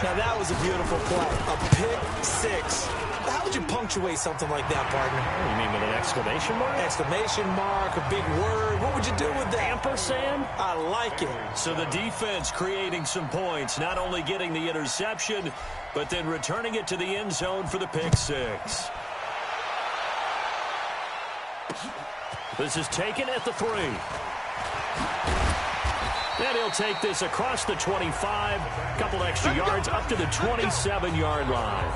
Now that was a beautiful play, a pick 6. How would you punctuate something like that, partner? You mean with an exclamation mark? Exclamation mark, a big word. What would you do with that? Ampersand? I like it. So the defense creating some points, not only getting the interception, but then returning it to the end zone for the pick 6. This is taken at the 3. And he'll take this across the 25, a couple extra yards up to the 27-yard line.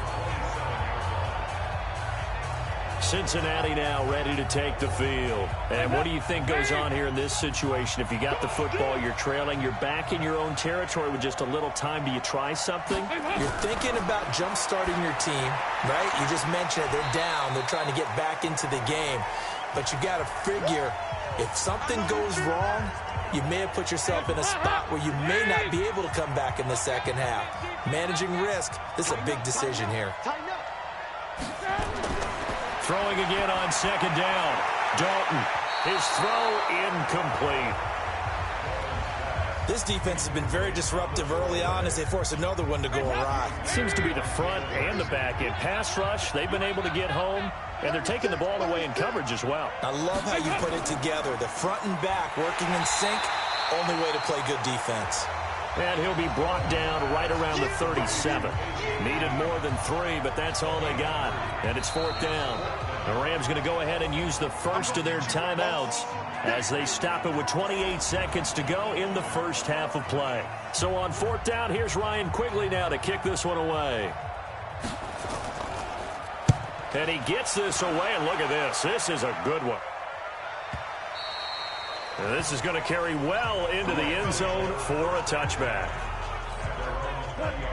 Cincinnati now ready to take the field. And what do you think goes on here in this situation? If you got the football, you're trailing, you're back in your own territory with just a little time. Do you try something? You're thinking about jump-starting your team, right? You just mentioned it. They're down. They're trying to get back into the game. But you got to figure, if something goes wrong, you may have put yourself in a spot where you may not be able to come back in the second half. Managing risk, this is a big decision here. Throwing again on second down. Dalton, his throw incomplete. This defense has been very disruptive early on as they force another one to go awry. Seems to be the front and the back end. Pass rush, they've been able to get home, and they're taking the ball away in coverage as well. I love how you put it together. The front and back working in sync, only way to play good defense. And he'll be brought down right around the 37. Needed more than 3, but that's all they got. And it's 4th down. The Rams going to go ahead and use the first of their timeouts as they stop it with 28 seconds to go in the first half of play. So on 4th down, here's Ryan Quigley now to kick this one away. And he gets this away, and look at this. This is a good one. And this is going to carry well into the end zone for a touchback.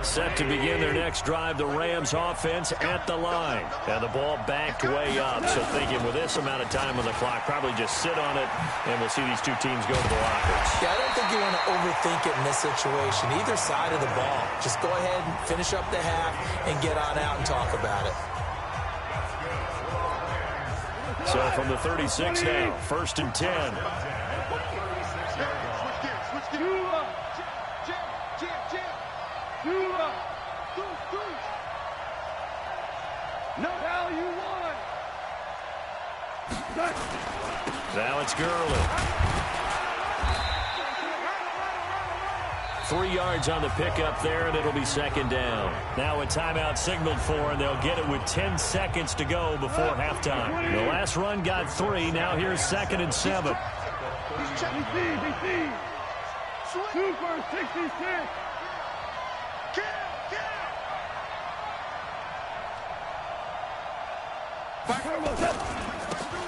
Set to begin their next drive, the Rams offense at the line. And the ball backed way up. So thinking with this amount of time on the clock, probably just sit on it, and we'll see these two teams go to the lockers. Yeah, I don't think you want to overthink it in this situation. Either side of the ball. Just go ahead and finish up the half and get on out and talk about it. So from the 36 now, 1st and 10. Now it's Gurley. 3 yards on the pickup there, and it'll be 2nd down. Now a timeout signaled for, and they'll get it with 10 seconds to go before halftime. The last run got 3. Now here's 2nd and 7. Super 66.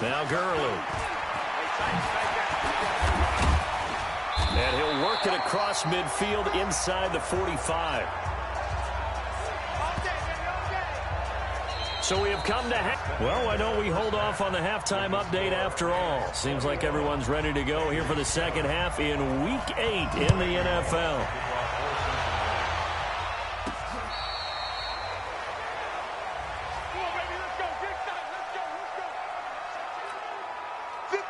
Now Gurley. And he'll work it across midfield inside the 45. So we have come to well, why don't we hold off on the halftime update after all? Seems like everyone's ready to go here for the second half in Week 8 in the NFL.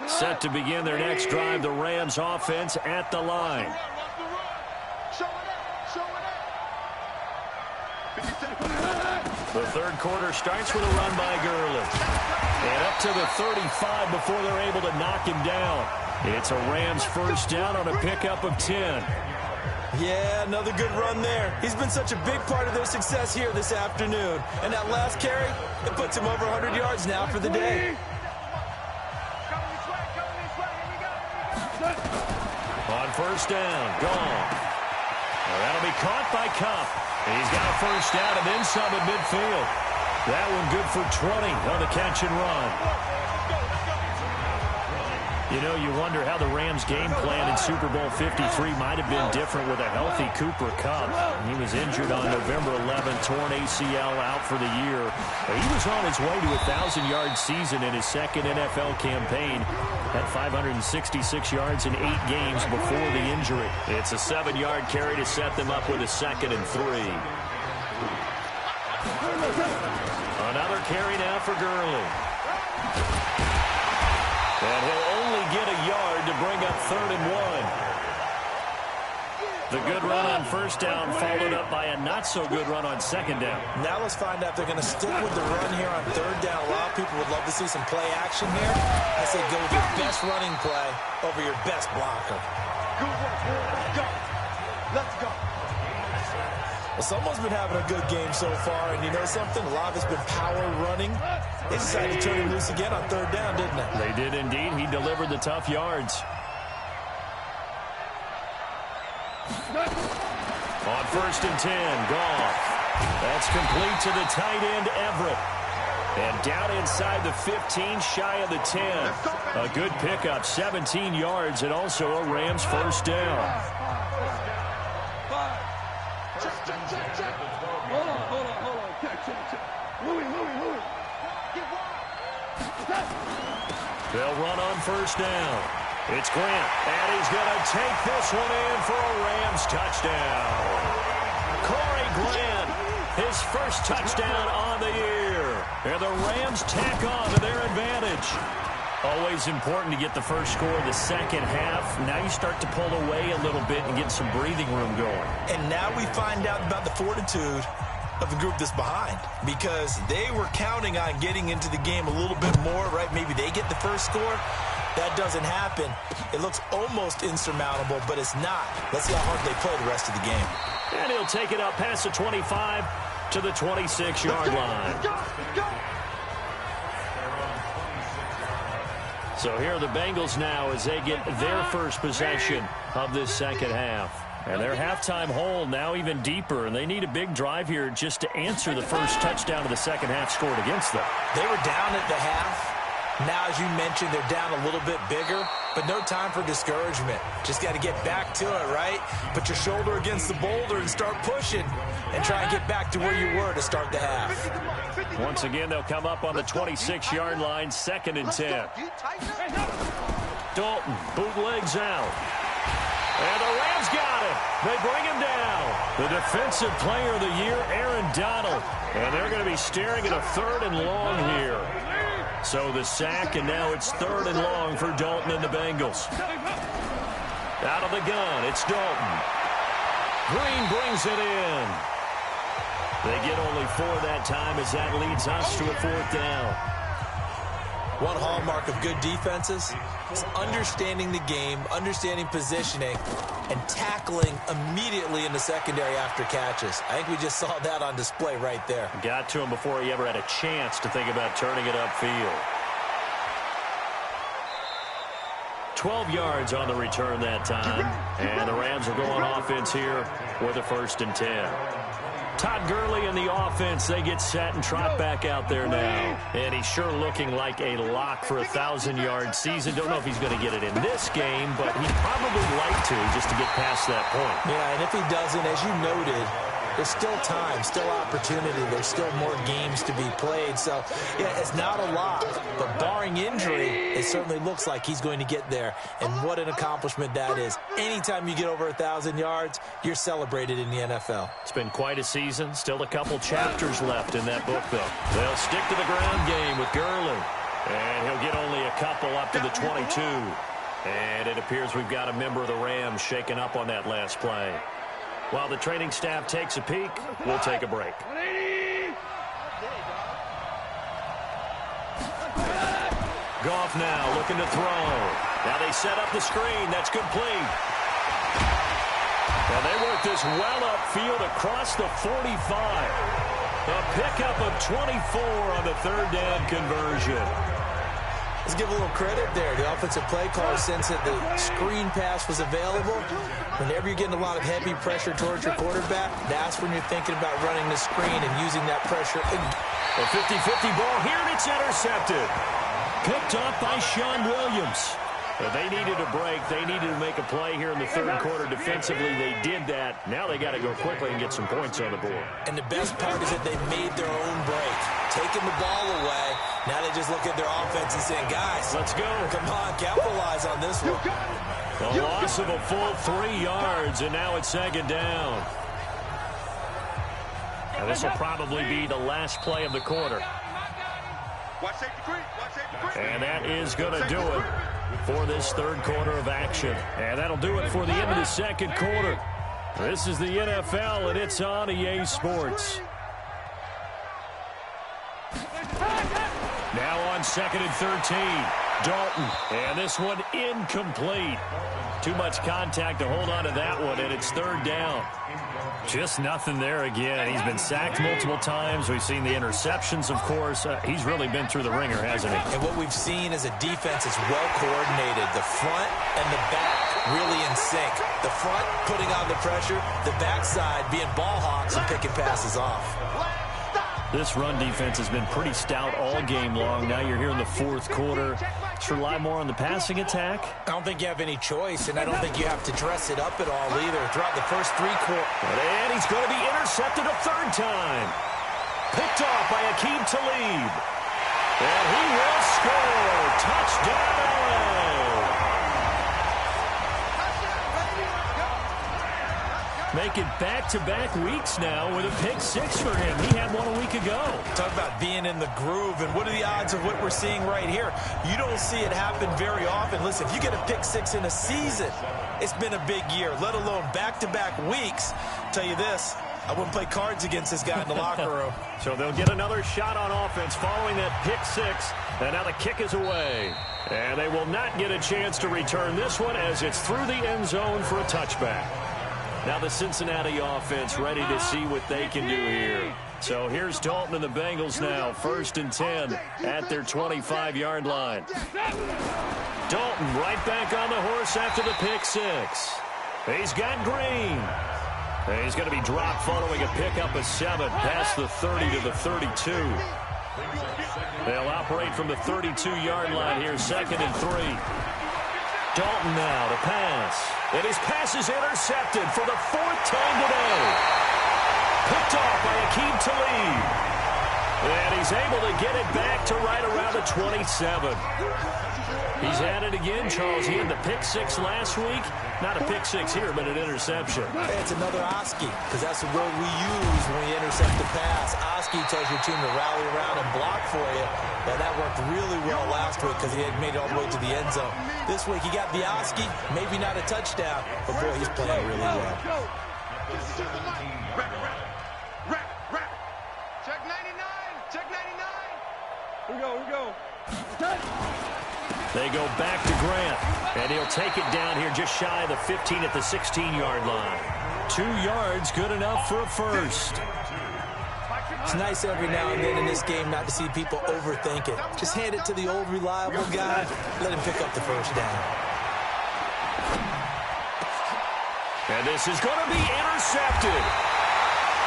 Set to begin their next drive, the Rams offense at the line. The third quarter starts with a run by Gurley. And up to the 35 before they're able to knock him down. It's a Rams first down on a pickup of 10. Yeah, another good run there. He's been such a big part of their success here this afternoon. And that last carry, it puts him over 100 yards now for the day. On first down, gone. Well, that'll be caught by Kupp. He's got a first down and then some at midfield. That one good for 20 on the catch and run. You know, you wonder how the Rams' game plan in Super Bowl 53 might have been different with a healthy Cooper Kupp. He was injured on November 11th, torn ACL, out for the year. He was on his way to a 1,000-yard season in his second NFL campaign. Had 566 yards in 8 games before the injury. It's a 7-yard carry to set them up with a 2nd and 3. Another carry now for Gurley. And he'll only get a yard to bring up 3rd and 1. The good run on first down followed up by a not-so-good run on 2nd down. Now let's find out if they're going to stick with the run here on 3rd down. A lot of people would love to see some play action here. I say go with your best running play over your best blocker. Good work. Let's go. Let's go. Well, someone's been having a good game so far, and you know something? A lot of it's been power running. They decided to turn him loose again on 3rd down, didn't they? They did indeed. He delivered the tough yards. On 1st and 10, Goff. That's complete to the tight end, Everett. And down inside the 15, shy of the 10. A good pickup, 17 yards, and also a Rams first down. Check. Hold on. Check. Louis. They'll run on first down. It's Grant, and he's going to take this one in for a Rams touchdown. Corey Grant, his first touchdown on the year. And the Rams tack on to their advantage. Always important to get the first score of the second half. Now you start to pull away a little bit and get some breathing room going. And now we find out about the fortitude of the group that's behind, because they were counting on getting into the game a little bit more, right? Maybe they get the first score. That doesn't happen. It looks almost insurmountable, but it's not. Let's see how hard they play the rest of the game. And he'll take it up past the 25 to the 26-yard line. So here are the Bengals now as they get their first possession of this second half. And their halftime hole now even deeper, and they need a big drive here just to answer the first touchdown of the second half scored against them. They were down at the half. Now, as you mentioned, they're down a little bit bigger, but no time for discouragement. Just got to get back to it, right? Put your shoulder against the boulder and start pushing and try and get back to where you were to start the half. Once again, they'll come up on the 26-yard line, 2nd and 10. Dalton bootlegs out. And the Rams got him. They bring him down. The defensive player of the year, Aaron Donald. And they're going to be staring at a 3rd and long here. So the sack, and now it's 3rd and long for Dalton and the Bengals. Out of the gun, it's Dalton. Green brings it in. They get only 4 that time as that leads us to a 4th down. One hallmark of good defenses is understanding the game, understanding positioning, and tackling immediately in the secondary after catches. I think we just saw that on display right there. Got to him before he ever had a chance to think about turning it upfield. 12 yards on the return that time. And the Rams are going offense here with a 1st and 10. Todd Gurley and the offense, they get set and trot back out there now. And he's sure looking like a lock for a 1,000-yard season. Don't know if he's going to get it in this game, but he'd probably like to just to get past that point. Yeah, and if he doesn't, as you noted, there's still time, still opportunity. There's still more games to be played. So, yeah, it's not a lot. But barring injury, it certainly looks like he's going to get there. And what an accomplishment that is. Anytime you get over 1,000 yards, you're celebrated in the NFL. It's been quite a season. Still a couple chapters left in that book, though. They'll stick to the ground game with Gurley. And he'll get only a couple up to the 22. And it appears we've got a member of the Rams shaken up on that last play. While the training staff takes a peek, we'll take a break. Goff now looking to throw. Now they set up the screen. That's complete. And they work this well upfield across the 45. A pickup of 24 on the 3rd down conversion. Let's give a little credit there. The offensive play caller, since that the screen pass was available, whenever you're getting a lot of heavy pressure towards your quarterback, that's when you're thinking about running the screen and using that pressure. A 50-50 ball here, and it's intercepted. Picked up by Sean Williams. But they needed a break. They needed to make a play here in the 3rd quarter. Defensively, they did that. Now they got to go quickly and get some points on the board. And the best part is that they made their own break, taking the ball away. Now they just look at their offense and saying, guys, let's go. Come on, capitalize on this one. A loss of a full 3 yards, and now it's 2nd down. And this will probably be the last play of the quarter. And that is going to do it for this 3rd quarter of action. And that'll do it for the end of the 2nd quarter. This is the NFL, and it's on EA Sports. Now on 2nd and 13, Dalton. And this one incomplete. Too much contact to hold on to that one, and it's 3rd down. Just nothing there again. He's been sacked multiple times. We've seen the interceptions, of course. He's really been through the ringer, hasn't he? And what we've seen is a defense that's well coordinated. The front and the back really in sync. The front putting on the pressure, the backside being ball hawks and picking passes off. This run defense has been pretty stout all game long. Now you're here in the fourth quarter. Let's rely more on the passing attack. I don't think you have any choice, and I don't think you have to dress it up at all either throughout the first three quarters. And he's going to be intercepted a third time. Picked off by Aqib Talib. And he will score. Touchdown, LA. Making back-to-back weeks now with a pick six for him. He had one a week ago. Talk about being in the groove, and what are the odds of what we're seeing right here? You don't see it happen very often. Listen, if you get a pick six in a season, it's been a big year, let alone back-to-back weeks. I'll tell you this, I wouldn't play cards against this guy in the locker room. So they'll get another shot on offense following that pick six, and now the kick is away. And they will not get a chance to return this one as it's through the end zone for a touchback. Now the Cincinnati offense ready to see what they can do here. So here's Dalton and the Bengals now, 1st and 10 at their 25-yard line. Dalton right back on the horse after the pick six. He's got Green. And he's going to be dropped following a pickup of 7 past the 30 to the 32. They'll operate from the 32-yard line here, 2nd and 3. Dalton now to pass. And his pass is intercepted for the 4th time today. Picked off by Aqib Talib. And he's able to get it back to right around the 27. He's at it again, Charles. He had the pick six last week. Not a pick six here, but an interception. Hey, it's another Oski, because that's the word we use when we intercept the pass. Oski tells your team to rally around and block for you. Yeah, that worked really well last week because he had made it all the way to the end zone. This week he got the Oski, maybe not a touchdown, but boy, he's playing really well. Check 99. Check 99. Here we go. They go back to Grant, and he'll take it down here just shy of the 15 at the 16-yard line. 2 yards, good enough for a first. It's nice every now and then in this game not to see people overthink it. Just hand it to the old reliable guy, let him pick up the first down. And this is going to be intercepted.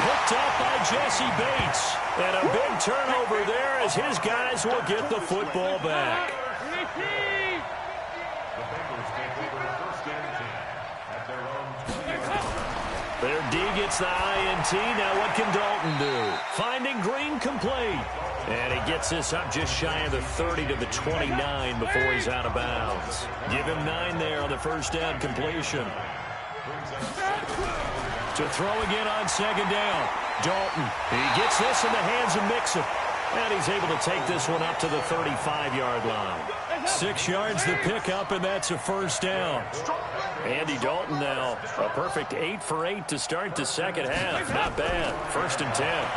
Picked up by Jesse Bates. And a big turnover there as his guys will get the football back. The Bengals take over 1st and 10 at their own 20. Their D gets the INT. Now what can Dalton do? Finding Green complete. And he gets this up just shy of the 30 to the 29 before he's out of bounds. Give him 9 there on the first down completion. To throw again on 2nd down. Dalton, he gets this in the hands of Mixon. And he's able to take this one up to the 35-yard line. 6 yards the pickup, and that's a first down. Andy Dalton now, a perfect 8 for 8 to start the second half. Not bad. 1st and 10.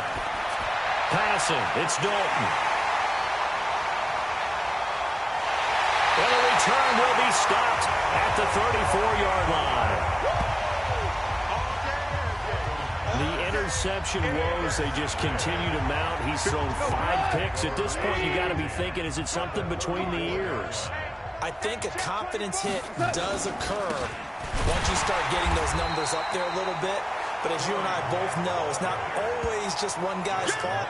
Passing, it's Dalton. And the return will be stopped at the 34-yard line. The interception woes, they just continue to mount. He's thrown 5 picks. At this point, you got to be thinking, is it something between the ears? I think a confidence hit does occur once you start getting those numbers up there a little bit. But as you and I both know, it's not always just one guy's fault.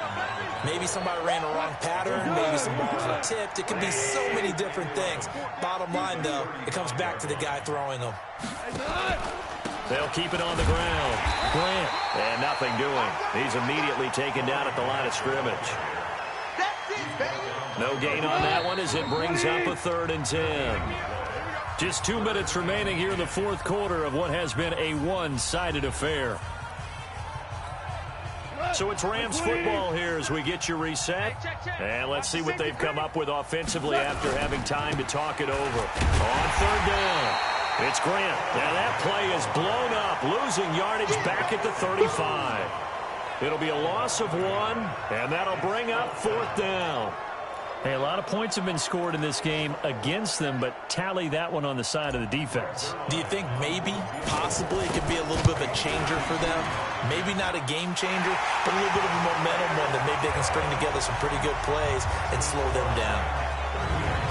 Maybe somebody ran a wrong pattern. Maybe some balls were tipped. It could be so many different things. Bottom line, though, it comes back to the guy throwing them. They'll keep it on the ground. Grant, and nothing doing. He's immediately taken down at the line of scrimmage. No gain on that one as it brings up a 3rd and 10. Just 2 minutes remaining here in the fourth quarter of what has been a one-sided affair. So it's Rams football here as we get you reset. And let's see what they've come up with offensively after having time to talk it over. On 3rd down, it's Grant. Now that play is blown up, losing yardage back at the 35. It'll be a loss of 1, and that'll bring up 4th down. Hey, a lot of points have been scored in this game against them, but tally that one on the side of the defense. Do you think maybe, possibly, it could be a little bit of a changer for them? Maybe not a game changer, but a little bit of a momentum one that maybe they can string together some pretty good plays and slow them down.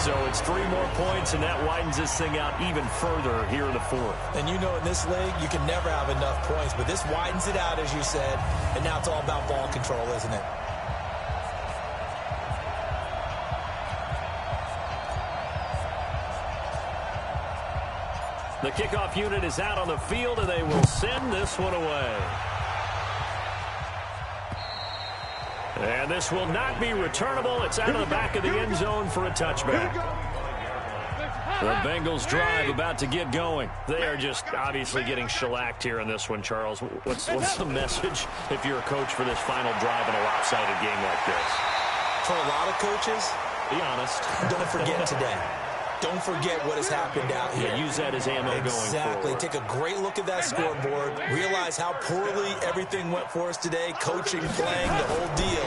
So it's 3 more points, and that widens this thing out even further here in the fourth. And you know in this league, you can never have enough points, but this widens it out, as you said, and now it's all about ball control, isn't it? The kickoff unit is out on the field, and they will send this one away. And this will not be returnable. It's out of the back of the end zone for a touchback. The Bengals drive about to get going. They are just obviously getting shellacked here in this one, Charles. What's the message if you're a coach for this final drive in a lopsided game like this? For a lot of coaches, be honest. Don't forget today. Don't forget what has happened out here. Yeah, use that as ammo going forward. Exactly. Take a great look at that scoreboard. Realize how poorly everything went for us today. Coaching, playing, the whole deal.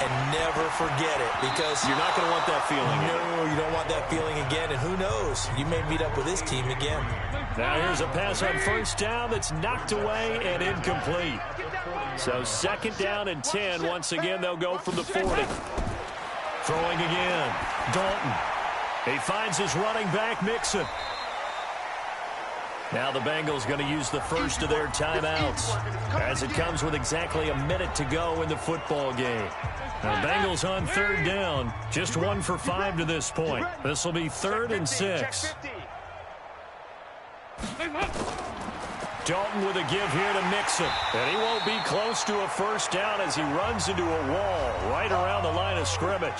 And never forget it, because you're not going to want that feeling. No, you don't want that feeling again. And who knows? You may meet up with this team again. Now here's a pass on first down that's knocked away and incomplete. So second down and 10. Once again, they'll go from the 40. Throwing again. Dalton. He finds his running back, Mixon. Now the Bengals going to use the first of their timeouts as it comes with exactly a minute to go in the football game. Now the Bengals on third down, just 1 for 5 to this point. This will be 3rd and 6. Dalton with a give here to Mixon. And he won't be close to a first down as he runs into a wall right around the line of scrimmage.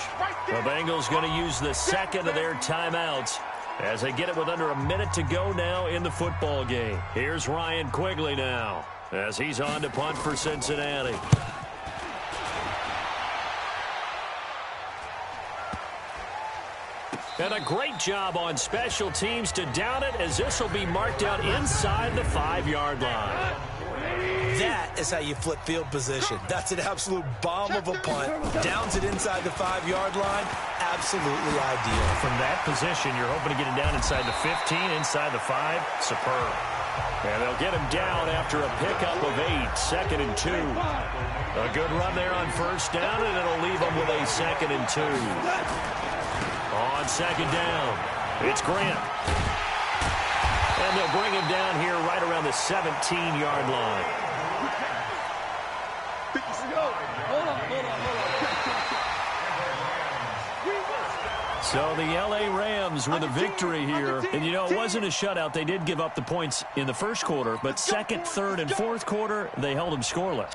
The Bengals going to use the second of their timeouts as they get it with under a minute to go now in the football game. Here's Ryan Quigley now as he's on to punt for Cincinnati. And a great job on special teams to down it, as this will be marked out inside the 5-yard line. That is how you flip field position. That's an absolute bomb of a punt. Downs it inside the 5-yard line. Absolutely ideal. From that position, you're hoping to get him down inside the 15, inside the 5. Superb. And they'll get him down after a pickup of 8, 2nd and 2. A good run there on first down, and it'll leave them with a 2nd and 2. On second down, it's Grant. And they'll bring him down here right around the 17-yard line. So the L.A. Rams with a victory here. And, you know, it wasn't a shutout. They did give up the points in the first quarter, but second, third, and fourth quarter, they held them scoreless.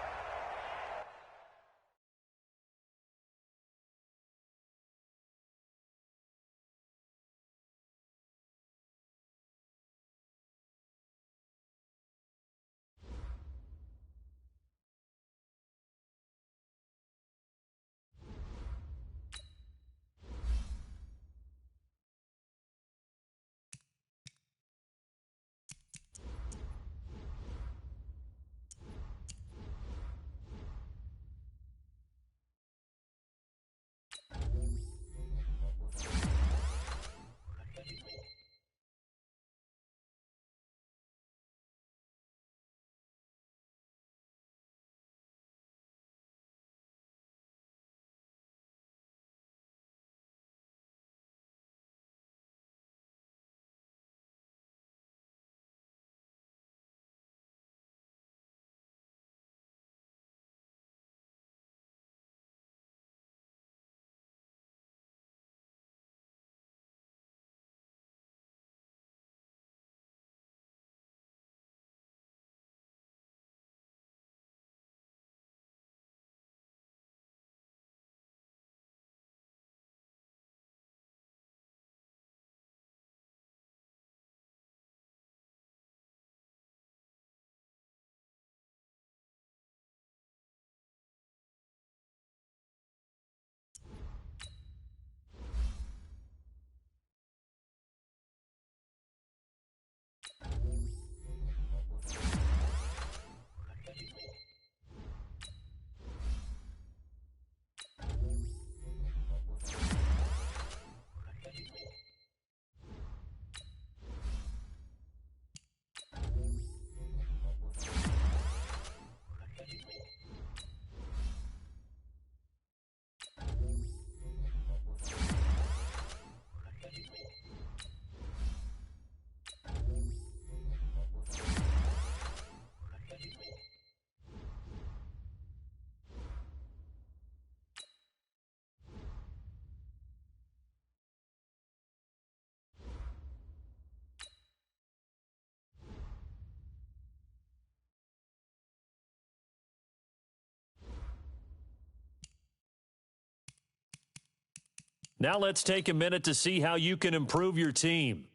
Now let's take a minute to see how you can improve your team.